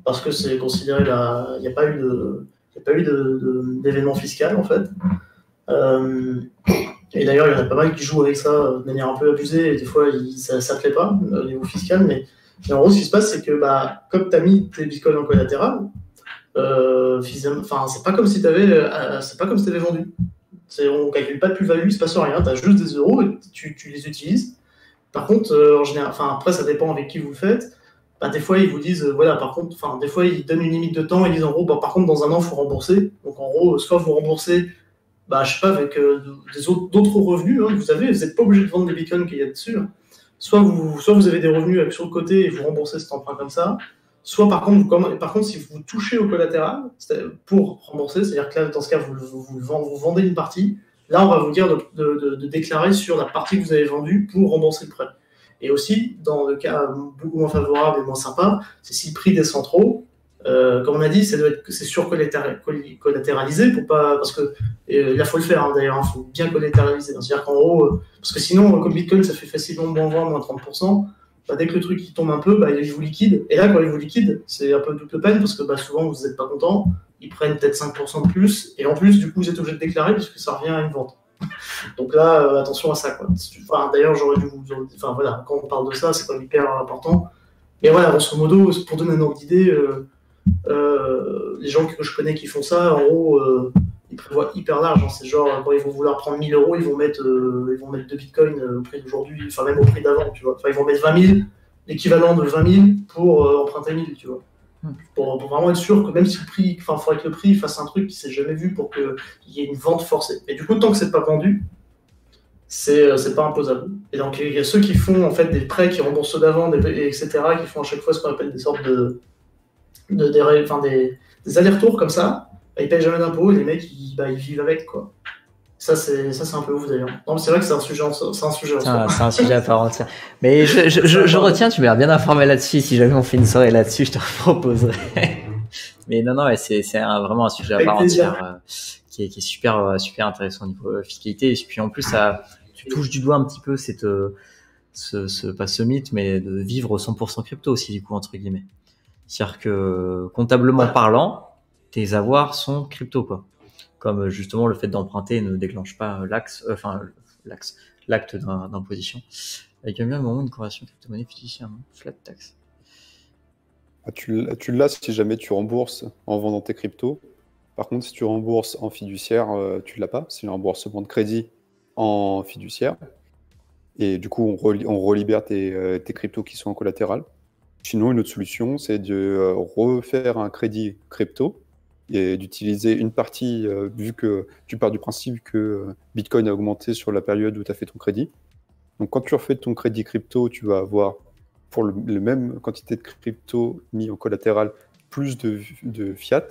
parce que c'est considéré il n'y a pas eu d'événement fiscal en fait. Et d'ailleurs, il y en a pas mal qui jouent avec ça de manière un peu abusée et des fois ça ne plaît pas au niveau fiscal. Mais en gros, ce qui se passe, c'est que comme tu as mis tes bitcoins en collatéral, c'est pas comme si tu avais vendu. On ne calcule pas de plus-value, il se passe rien, tu as juste des euros et tu les utilises. Par contre, en général, après ça dépend avec qui vous le faites. Des fois ils vous disent des fois ils donnent une limite de temps, ils disent en gros par contre dans un an il faut rembourser. Donc en gros, soit vous remboursez, je sais pas, avec d'autres revenus, hein, vous n'êtes pas obligé de vendre les bitcoins qu'il y a dessus. Hein. Soit vous avez des revenus sur le côté et vous remboursez cet emprunt comme ça. Soit par contre, si vous touchez au collatéral pour rembourser, c'est-à-dire que là, dans ce cas, vous vendez une partie, là, on va vous dire de déclarer sur la partie que vous avez vendue pour rembourser le prêt. Et aussi, dans le cas beaucoup moins favorable et moins sympa, c'est si le prix descend trop, comme on a dit, c'est surcollatéralisé parce que là, il faut le faire, hein, d'ailleurs, il faut bien collatéraliser. C'est-à-dire qu'en gros, parce que sinon, comme Bitcoin, ça fait facilement moins 20, moins 30%, dès que le truc il tombe un peu, il vous liquide. Et là, quand il vous liquide, c'est un peu double peine parce que souvent vous n'êtes pas content. Ils prennent peut-être 5% de plus. Et en plus, du coup, vous êtes obligé de déclarer puisque ça revient à une vente. Donc là, attention à ça, quoi. D'ailleurs, j'aurais dû vous. Voilà, quand on parle de ça, c'est pas hyper important. Mais voilà, grosso modo, pour donner un ordre d'idée, les gens que je connais qui font ça, en gros, ils prévoient hyper large. Hein. C'est genre, quand ils vont vouloir prendre 1000 euros, ils vont mettre 2 bitcoins au prix d'aujourd'hui, même au prix d'avant, tu vois. Ils vont mettre 20 000, l'équivalent de 20 000 pour emprunter 1000, tu vois. Pour vraiment être sûr que même si il faudrait que le prix fasse un truc qui s'est jamais vu pour qu'il y ait une vente forcée. Et du coup, tant que c'est pas vendu, c'est pas imposable. Et donc, il y a ceux qui font en fait des prêts qui remboursent d'avant, etc., qui font à chaque fois ce qu'on appelle des sortes des allers-retours comme ça. Ils payent jamais d'impôts et les mecs ils vivent avec, quoi. Ça c'est un peu ouf d'ailleurs. Non, c'est vrai que c'est un sujet c'est un sujet à part entière. Mais je retiens, tu m'as bien informé là-dessus. Si jamais on fait une soirée là-dessus, je te proposerai. Mais non, c'est vraiment un sujet à part entière qui est super intéressant au niveau fiscalité. Et puis en plus, tu touches du doigt un petit peu pas ce mythe, mais de vivre 100% crypto aussi, du coup, entre guillemets. C'est-à-dire que comptablement parlant, tes avoirs sont crypto, quoi. Comme justement le fait d'emprunter ne déclenche pas l'acte d'imposition. Avec un moment une conversion crypto-monnaie fiduciaire, flat tax. Tu l'as si jamais tu rembourses en vendant tes cryptos. Par contre, si tu rembourses en fiduciaire, tu l'as pas. C'est un remboursement de crédit en fiduciaire. Et du coup, on relibère tes cryptos qui sont en collatéral. Sinon, une autre solution, c'est de refaire un crédit crypto et d'utiliser une partie, vu que tu pars du principe que Bitcoin a augmenté sur la période où tu as fait ton crédit. Donc, quand tu refais ton crédit crypto, tu vas avoir, pour le même quantité de crypto mis en collatéral, plus de fiat,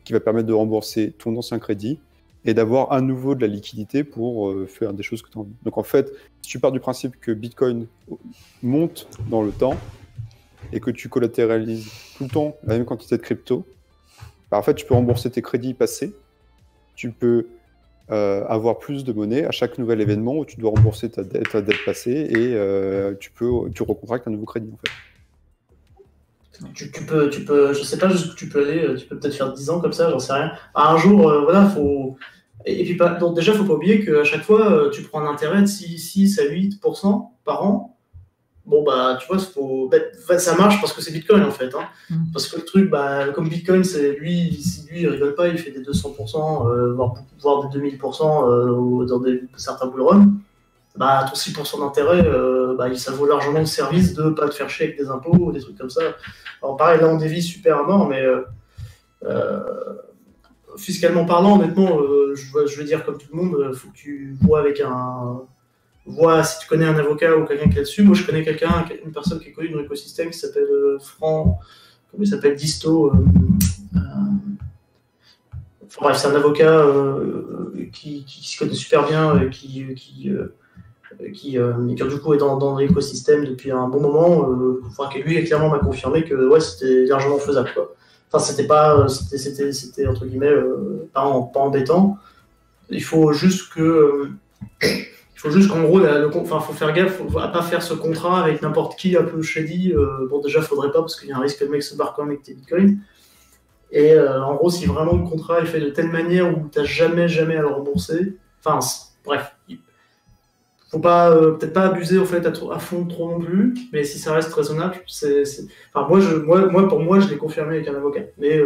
qui va permettre de rembourser ton ancien crédit et d'avoir à nouveau de la liquidité pour faire des choses que tu as envie. Donc, en fait, si tu pars du principe que Bitcoin monte dans le temps, et que tu collatéralises tout le temps la même quantité de crypto, en fait, tu peux rembourser tes crédits passés, tu peux avoir plus de monnaie à chaque nouvel événement où tu dois rembourser ta dette passée et tu recontractes un nouveau crédit, en fait. Tu peux, je sais pas jusqu'où tu peux aller, tu peux peut-être faire 10 ans comme ça, j'en sais rien. Un jour, voilà, faut... Et puis, donc déjà, faut pas oublier qu'à chaque fois, tu prends un intérêt de 6 à 8% par an. Bon, tu vois, ça marche parce que c'est Bitcoin, en fait. Hein. Parce que le truc, comme Bitcoin, lui, il rigole pas, il fait des 200%, voire des 2000% dans certains bullruns. Ton 6% d'intérêt, ça vaut largement le service de pas te faire chier avec des impôts ou des trucs comme ça. Alors, pareil, là, on dévie super à mort, mais fiscalement parlant, honnêtement, je vais dire comme tout le monde, faut que tu vois vois si tu connais un avocat ou quelqu'un qui est dessus. Moi, je connais une personne qui est connue dans l'écosystème qui s'appelle comment il s'appelle Disto. Bref, c'est un avocat qui se connaît super bien, qui qui du coup est dans l'écosystème depuis un bon moment, qui lui clairement m'a confirmé que ouais, c'était largement faisable, quoi. Enfin, c'était entre guillemets pas embêtant. Il faut juste qu'en gros, faut faire gaffe à pas faire ce contrat avec n'importe qui un peu shady. Bon, déjà, faudrait pas parce qu'il y a un risque que le mec se barre quand même avec tes bitcoins. Et en gros, si vraiment le contrat est fait de telle manière où t'as jamais à le rembourser, enfin, bref, faut pas peut-être pas abuser en fait à fond trop non plus, mais si ça reste raisonnable, enfin moi pour moi je l'ai confirmé avec un avocat, mais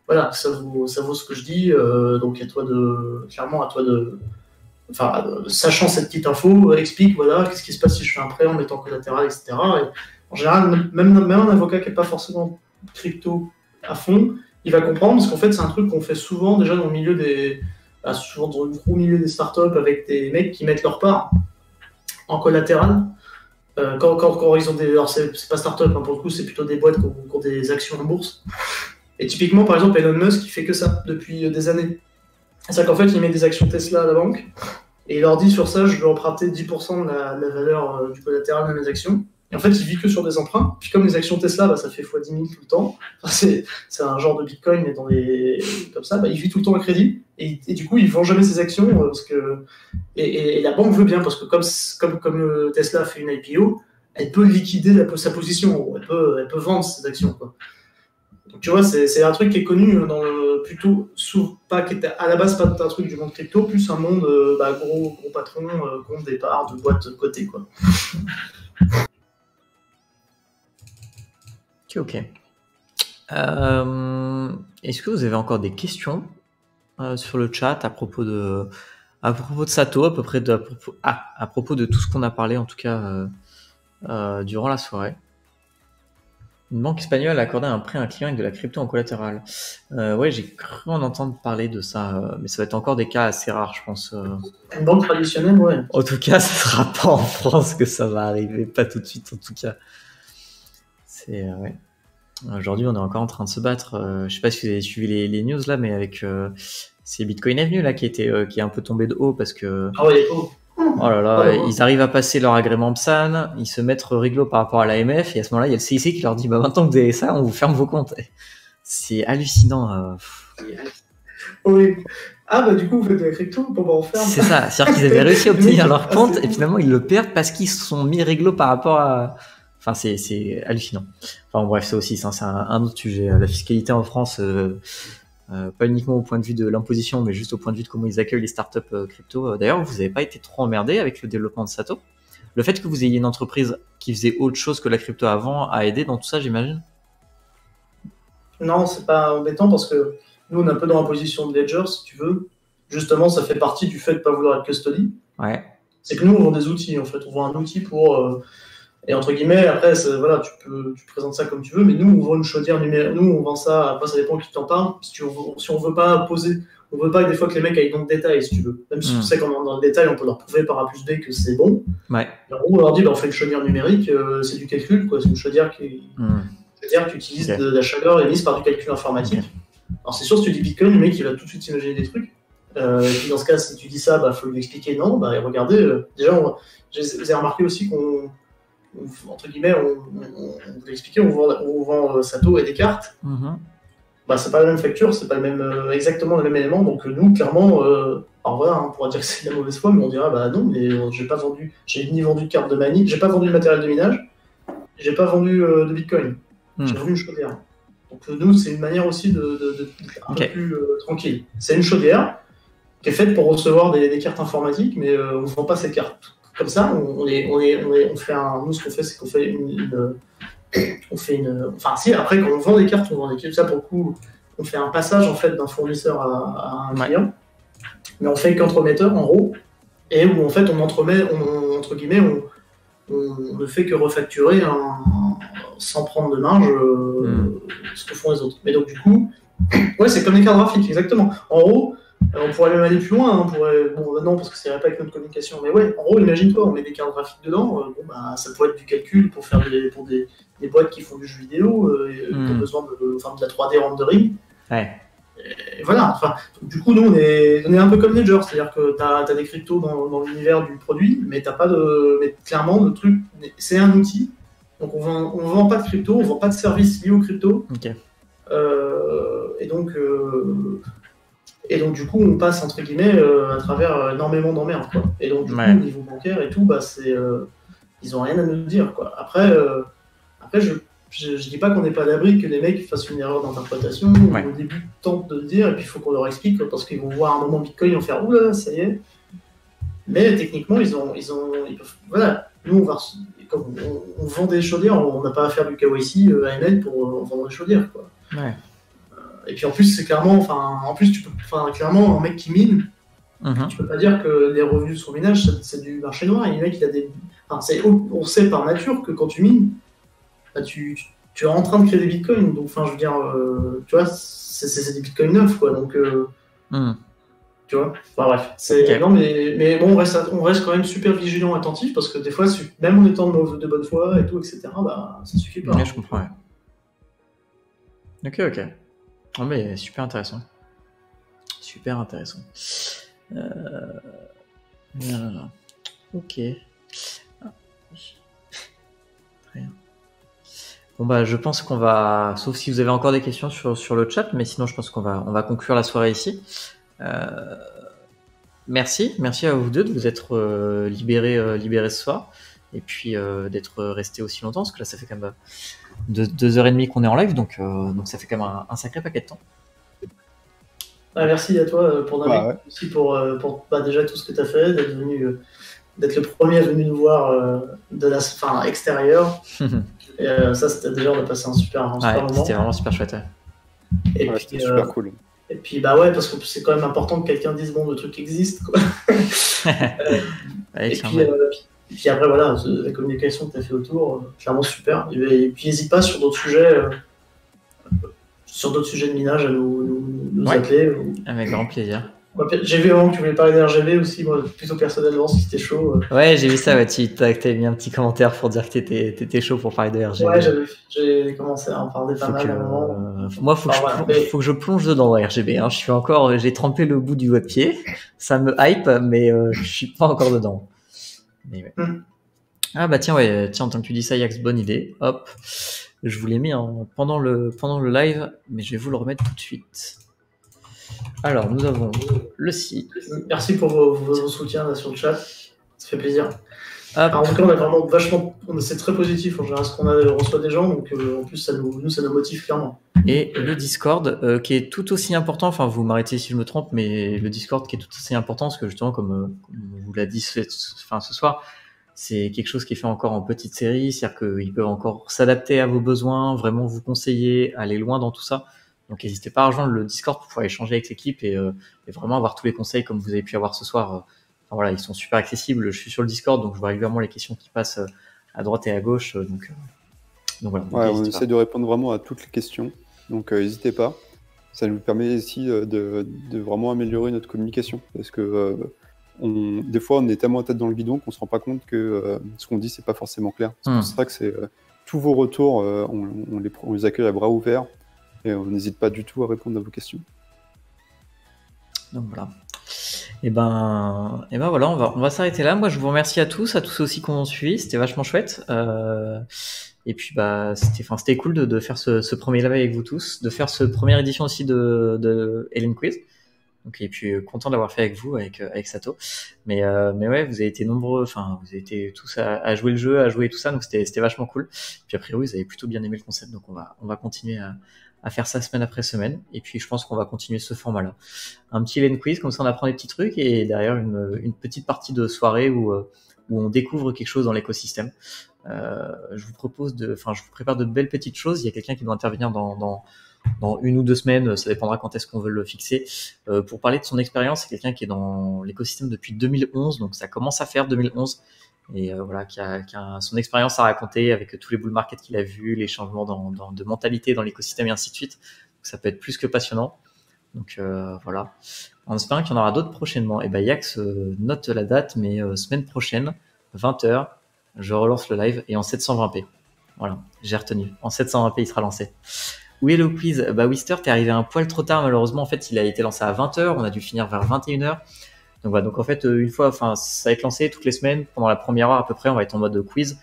voilà, ça vaut ce que je dis, donc clairement à toi de, enfin sachant cette petite info, explique voilà qu'est-ce qui se passe si je fais un prêt en mettant collatéral, etc. Et en général même un avocat qui est pas forcément crypto à fond, il va comprendre parce qu'en fait c'est un truc qu'on fait souvent déjà dans le milieu souvent dans le gros milieu des startups avec des mecs qui mettent leur part en collatéral, quand ils ont des... Alors c'est pas start-up, hein, pour le coup, c'est plutôt des boîtes qui ont des actions en bourse. Et typiquement, par exemple, Elon Musk, il fait que ça depuis des années. C'est-à-dire qu'en fait, il met des actions Tesla à la banque, et il leur dit sur ça, je veux emprunter 10% de la valeur du collatéral de mes actions. Et en fait, il vit que sur des emprunts. Puis comme les actions Tesla, bah, ça fait x 10 000 tout le temps. Enfin, c'est un genre de Bitcoin, mais comme ça, bah, il vit tout le temps à crédit. Et du coup, il vend jamais ses actions. Et la banque veut bien, parce que comme Tesla a fait une IPO, elle peut liquider sa position. Elle peut vendre ses actions, quoi. Donc, tu vois, c'est un truc qui est connu qui était à la base pas un truc du monde crypto, plus un monde gros patron, compte départ de boîte cotée, quoi. Ok. Est-ce que vous avez encore des questions sur le chat à propos de Sato, à propos de tout ce qu'on a parlé en tout cas durant la soirée? Une banque espagnole a accordé un prêt à un client avec de la crypto en collatéral. Ouais, j'ai cru en entendre parler de ça, mais ça va être encore des cas assez rares, je pense. Une banque traditionnelle, ouais. En tout cas, ce sera pas en France que ça va arriver, pas tout de suite en tout cas. Ouais. Aujourd'hui, on est encore en train de se battre. Je sais pas si vous avez suivi les news là, mais avec c'est Bitcoin Avenue là qui est un peu tombé de haut parce que. Ah ouais, oh là là, ils arrivent à passer leur agrément PSAN, ils se mettent réglo par rapport à l'AMF et à ce moment-là, il y a le CIC qui leur dit maintenant que vous avez ça, on vous ferme vos comptes. C'est hallucinant. Oui. Ah bah du coup, vous faites de la crypto pour on ferme. C'est ça, c'est-à-dire qu'ils avaient réussi à obtenir leur compte et finalement ils le perdent parce qu'ils se sont mis réglo par rapport à. Enfin, c'est hallucinant. Enfin, bref, ça aussi, c'est un autre sujet. La fiscalité en France, pas uniquement au point de vue de l'imposition, mais juste au point de vue de comment ils accueillent les startups crypto. D'ailleurs, vous n'avez pas été trop emmerdé avec le développement de Sato? Le fait que vous ayez une entreprise qui faisait autre chose que la crypto avant a aidé dans tout ça, j'imagine? Non, c'est pas embêtant parce que nous, on est un peu dans la position de Ledger, si tu veux. Justement, ça fait partie du fait de ne pas vouloir être custody. Ouais. C'est que nous, on vend des outils, en fait. On vend un outil pour... Et entre guillemets, après, voilà, tu présentes ça comme tu veux, mais nous, on vend une chaudière numérique. Nous, on vend ça, après, ça dépend qui t'en parle. Si on veut pas poser, on veut pas des fois que les mecs aillent dans le détail, si tu veux. Même si on sait qu'en dans le détail, on peut leur prouver par A plus B que c'est bon. Ouais. Et en gros, on leur dit, on fait une chaudière numérique, c'est du calcul, quoi. C'est une chaudière qui utilise de la chaleur émise par du calcul informatique. Okay. Alors, c'est sûr, si tu dis Bitcoin, le mec, il va tout de suite s'imaginer des trucs. Et puis, dans ce cas, si tu dis ça, faut lui expliquer non. Regardez, déjà, vous avez remarqué aussi qu'on entre guillemets, on vous l'expliquer, on vend Sato et des cartes. C'est pas la même facture, c'est pas exactement le même élément. Donc nous, clairement, alors voilà, on pourra dire que c'est de la mauvaise foi, mais on dira non, mais j'ai ni vendu de carte de manie, j'ai pas vendu de matériel de minage, j'ai pas vendu de Bitcoin, j'ai vendu une chaudière. Donc nous, c'est une manière aussi de un peu plus tranquille. C'est une chaudière qui est faite pour recevoir des cartes informatiques, mais on ne vend pas ces cartes. Comme ça, on fait nous, ce qu'on fait, c'est qu'on fait enfin, si, après, quand on vend des cartes, on vend des cartes. Ça, pour le coup, on fait un passage, en fait, d'un fournisseur à un client. Mais on fait qu'entremetteur, en gros, et où, en fait, entre guillemets, on ne fait que refacturer sans prendre de marge ce que font les autres. Mais donc, du coup, ouais, c'est comme les cartes graphiques, exactement. En gros, on pourrait même aller plus loin, non, parce que ça irait pas avec notre communication, mais ouais, en gros, imagine-toi, on met des cartes graphiques dedans, ça pourrait être du calcul pour faire pour des boîtes qui font du jeu vidéo, qui ont besoin de la 3D rendering. Ouais. et voilà. Enfin, du coup, nous, on est un peu comme Ledger, c'est-à-dire que tu as des cryptos dans l'univers du produit, mais t'as pas de. Mais clairement, le truc, c'est un outil. Donc, on vend pas de crypto, on vend pas de services liés aux crypto. Ok. Et donc, du coup, on passe, entre guillemets, à travers énormément d'emmerdes, quoi. Et donc, du coup, au niveau bancaire et tout, bah, ils ont rien à nous dire, quoi. Après, je dis pas qu'on n'est pas à l'abri que les mecs fassent une erreur d'interprétation, Ouais. au début tentent de le dire, et puis il faut qu'on leur explique, parce qu'ils vont voir un moment Bitcoin, ils vont faire oula, ça y est. Mais techniquement, ils peuvent. Voilà, nous, comme on vend des chaudières, on n'a pas à faire du KYC à AML pour vendre des chaudières, quoi. Ouais. Et puis en plus, c'est clairement, clairement, un mec qui mine, tu peux pas dire que les revenus sur minage, c'est du marché noir. Et le mec, il a des. On sait par nature que quand tu mines, bah, tu es en train de créer des bitcoins. Donc, je veux dire, tu vois, c'est des bitcoins neufs, quoi. Donc, tu vois, bref. Okay. Non, mais bon, on reste quand même super vigilant, attentif, parce que des fois, même en étant de bonne foi et tout, etc., bah, ça suffit pas. Ouais, je comprends, ouais. Ok. Oh, mais super intéressant. Super intéressant. Ok. Très bien. Bon, bah, je pense qu'on va, sauf si vous avez encore des questions sur le chat, mais sinon, je pense qu'on va conclure la soirée ici. Merci à vous deux de vous être libérés ce soir, et puis d'être restés aussi longtemps, parce que là, ça fait quand même 2h30 qu'on est en live, donc ça fait quand même un sacré paquet de temps. Merci à toi pour David, aussi pour déjà tout ce que tu as fait, d'être le premier venu nous voir de la fin extérieure. Et ça, c'était déjà, on a passé un super moment. C'était vraiment super chouette. Et puis, c'était super cool. Et puis, bah ouais, parce que c'est quand même important que quelqu'un dise bon, le truc existe, quoi. Et puis après, voilà, la communication que tu as fait autour, clairement super. Et puis, n'hésite pas sur d'autres sujets. De minage à nous appeler. Avec grand plaisir. J'ai vu avant que tu voulais parler d'RGB aussi, moi, plutôt personnellement, si c'était chaud. Ouais, j'ai vu ça, ouais, tu avais mis un petit commentaire pour dire que t'étais chaud pour parler de RGB. Ouais, j'ai commencé à en parler pas mal à un moment. Moi, faut que je plonge dedans dans RGB. Hein. J'ai trempé le bout du pied, ça me hype, mais je suis pas encore dedans. Mais ouais. Ah bah tiens, en tant que tu dis ça, Yax, bonne idée. Hop, je vous l'ai mis pendant le live, mais je vais vous le remettre tout de suite. Alors, nous avons le site. Merci pour vos soutiens là, sur le chat. Ça fait plaisir. En tout cas, on a vraiment c'est très positif en général ce qu'on reçoit des gens, donc en plus, ça nous motive clairement. Et le Discord, qui est tout aussi important, enfin, vous m'arrêtez si je me trompe, mais le Discord qui est tout aussi important, parce que justement, comme on vous l'a dit ce soir, c'est quelque chose qui est fait encore en petite série, c'est-à-dire qu'ils peuvent encore s'adapter à vos besoins, vraiment vous conseiller, aller loin dans tout ça. Donc, n'hésitez pas à rejoindre le Discord pour pouvoir échanger avec l'équipe et vraiment avoir tous les conseils comme vous avez pu avoir ce soir. Voilà, ils sont super accessibles. Je suis sur le Discord, donc je vois régulièrement les questions qui passent à droite et à gauche. Donc voilà. Ouais, on essaie de répondre vraiment à toutes les questions. Donc, n'hésitez pas. Ça nous permet aussi de vraiment améliorer notre communication. Parce que des fois, on est tellement à tête dans le guidon qu'on ne se rend pas compte que ce qu'on dit, c'est pas forcément clair. C'est pour ça que tous vos retours, on les accueille à bras ouverts. Et on n'hésite pas du tout à répondre à vos questions. Donc voilà. Et ben voilà, on va s'arrêter là. Moi, je vous remercie à tous aussi qu'on suit. C'était vachement chouette. Et puis bah c'était cool de faire ce premier live avec vous tous, de faire ce première édition aussi de Hélène Quiz. Donc, et puis content d'avoir fait avec vous, avec Sato. Mais ouais, vous avez été nombreux, enfin vous avez été tous à jouer le jeu, à jouer tout ça, donc c'était vachement cool. Puis après oui, vous avez plutôt bien aimé le concept, donc on va continuer à faire ça semaine après semaine. Et puis je pense qu'on va continuer ce format-là. Un petit Hélène Quiz, comme ça on apprend des petits trucs, et derrière une petite partie de soirée où on découvre quelque chose dans l'écosystème. Je vous prépare de belles petites choses. Il y a quelqu'un qui doit intervenir dans 1 ou 2 semaines, ça dépendra quand est-ce qu'on veut le fixer, pour parler de son expérience. C'est quelqu'un qui est dans l'écosystème depuis 2011, donc ça commence à faire 2011, et voilà, qui a son expérience à raconter avec tous les bull markets qu'il a vus, les changements de mentalité dans l'écosystème et ainsi de suite. Donc ça peut être plus que passionnant. Donc voilà, en espérant qu'il y en aura d'autres prochainement. Et ben Yax note la date, mais semaine prochaine, 20h, je relance le live, et en 720p. Voilà, j'ai retenu. En 720p, il sera lancé. Oui, hello quiz. Bah, Wister, t'es arrivé un poil trop tard, malheureusement. En fait, il a été lancé à 20h. On a dû finir vers 21h. Donc, voilà. Donc, en fait, une fois, enfin, ça va être lancé toutes les semaines. Pendant la première heure, à peu près, on va être en mode quiz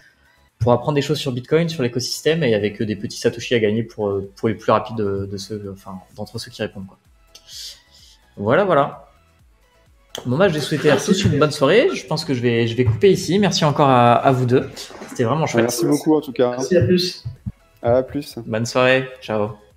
pour apprendre des choses sur Bitcoin, sur l'écosystème et avec des petits satoshi à gagner pour les plus rapides de ceux, enfin, d'entre ceux qui répondent, quoi. Voilà, voilà. Bon, bah, je vais souhaiter à tous une bonne soirée. Je pense que je vais couper ici. Merci encore à vous deux. C'était vraiment chouette. Merci beaucoup en tout cas. Merci, à plus. À plus. Bonne soirée. Ciao.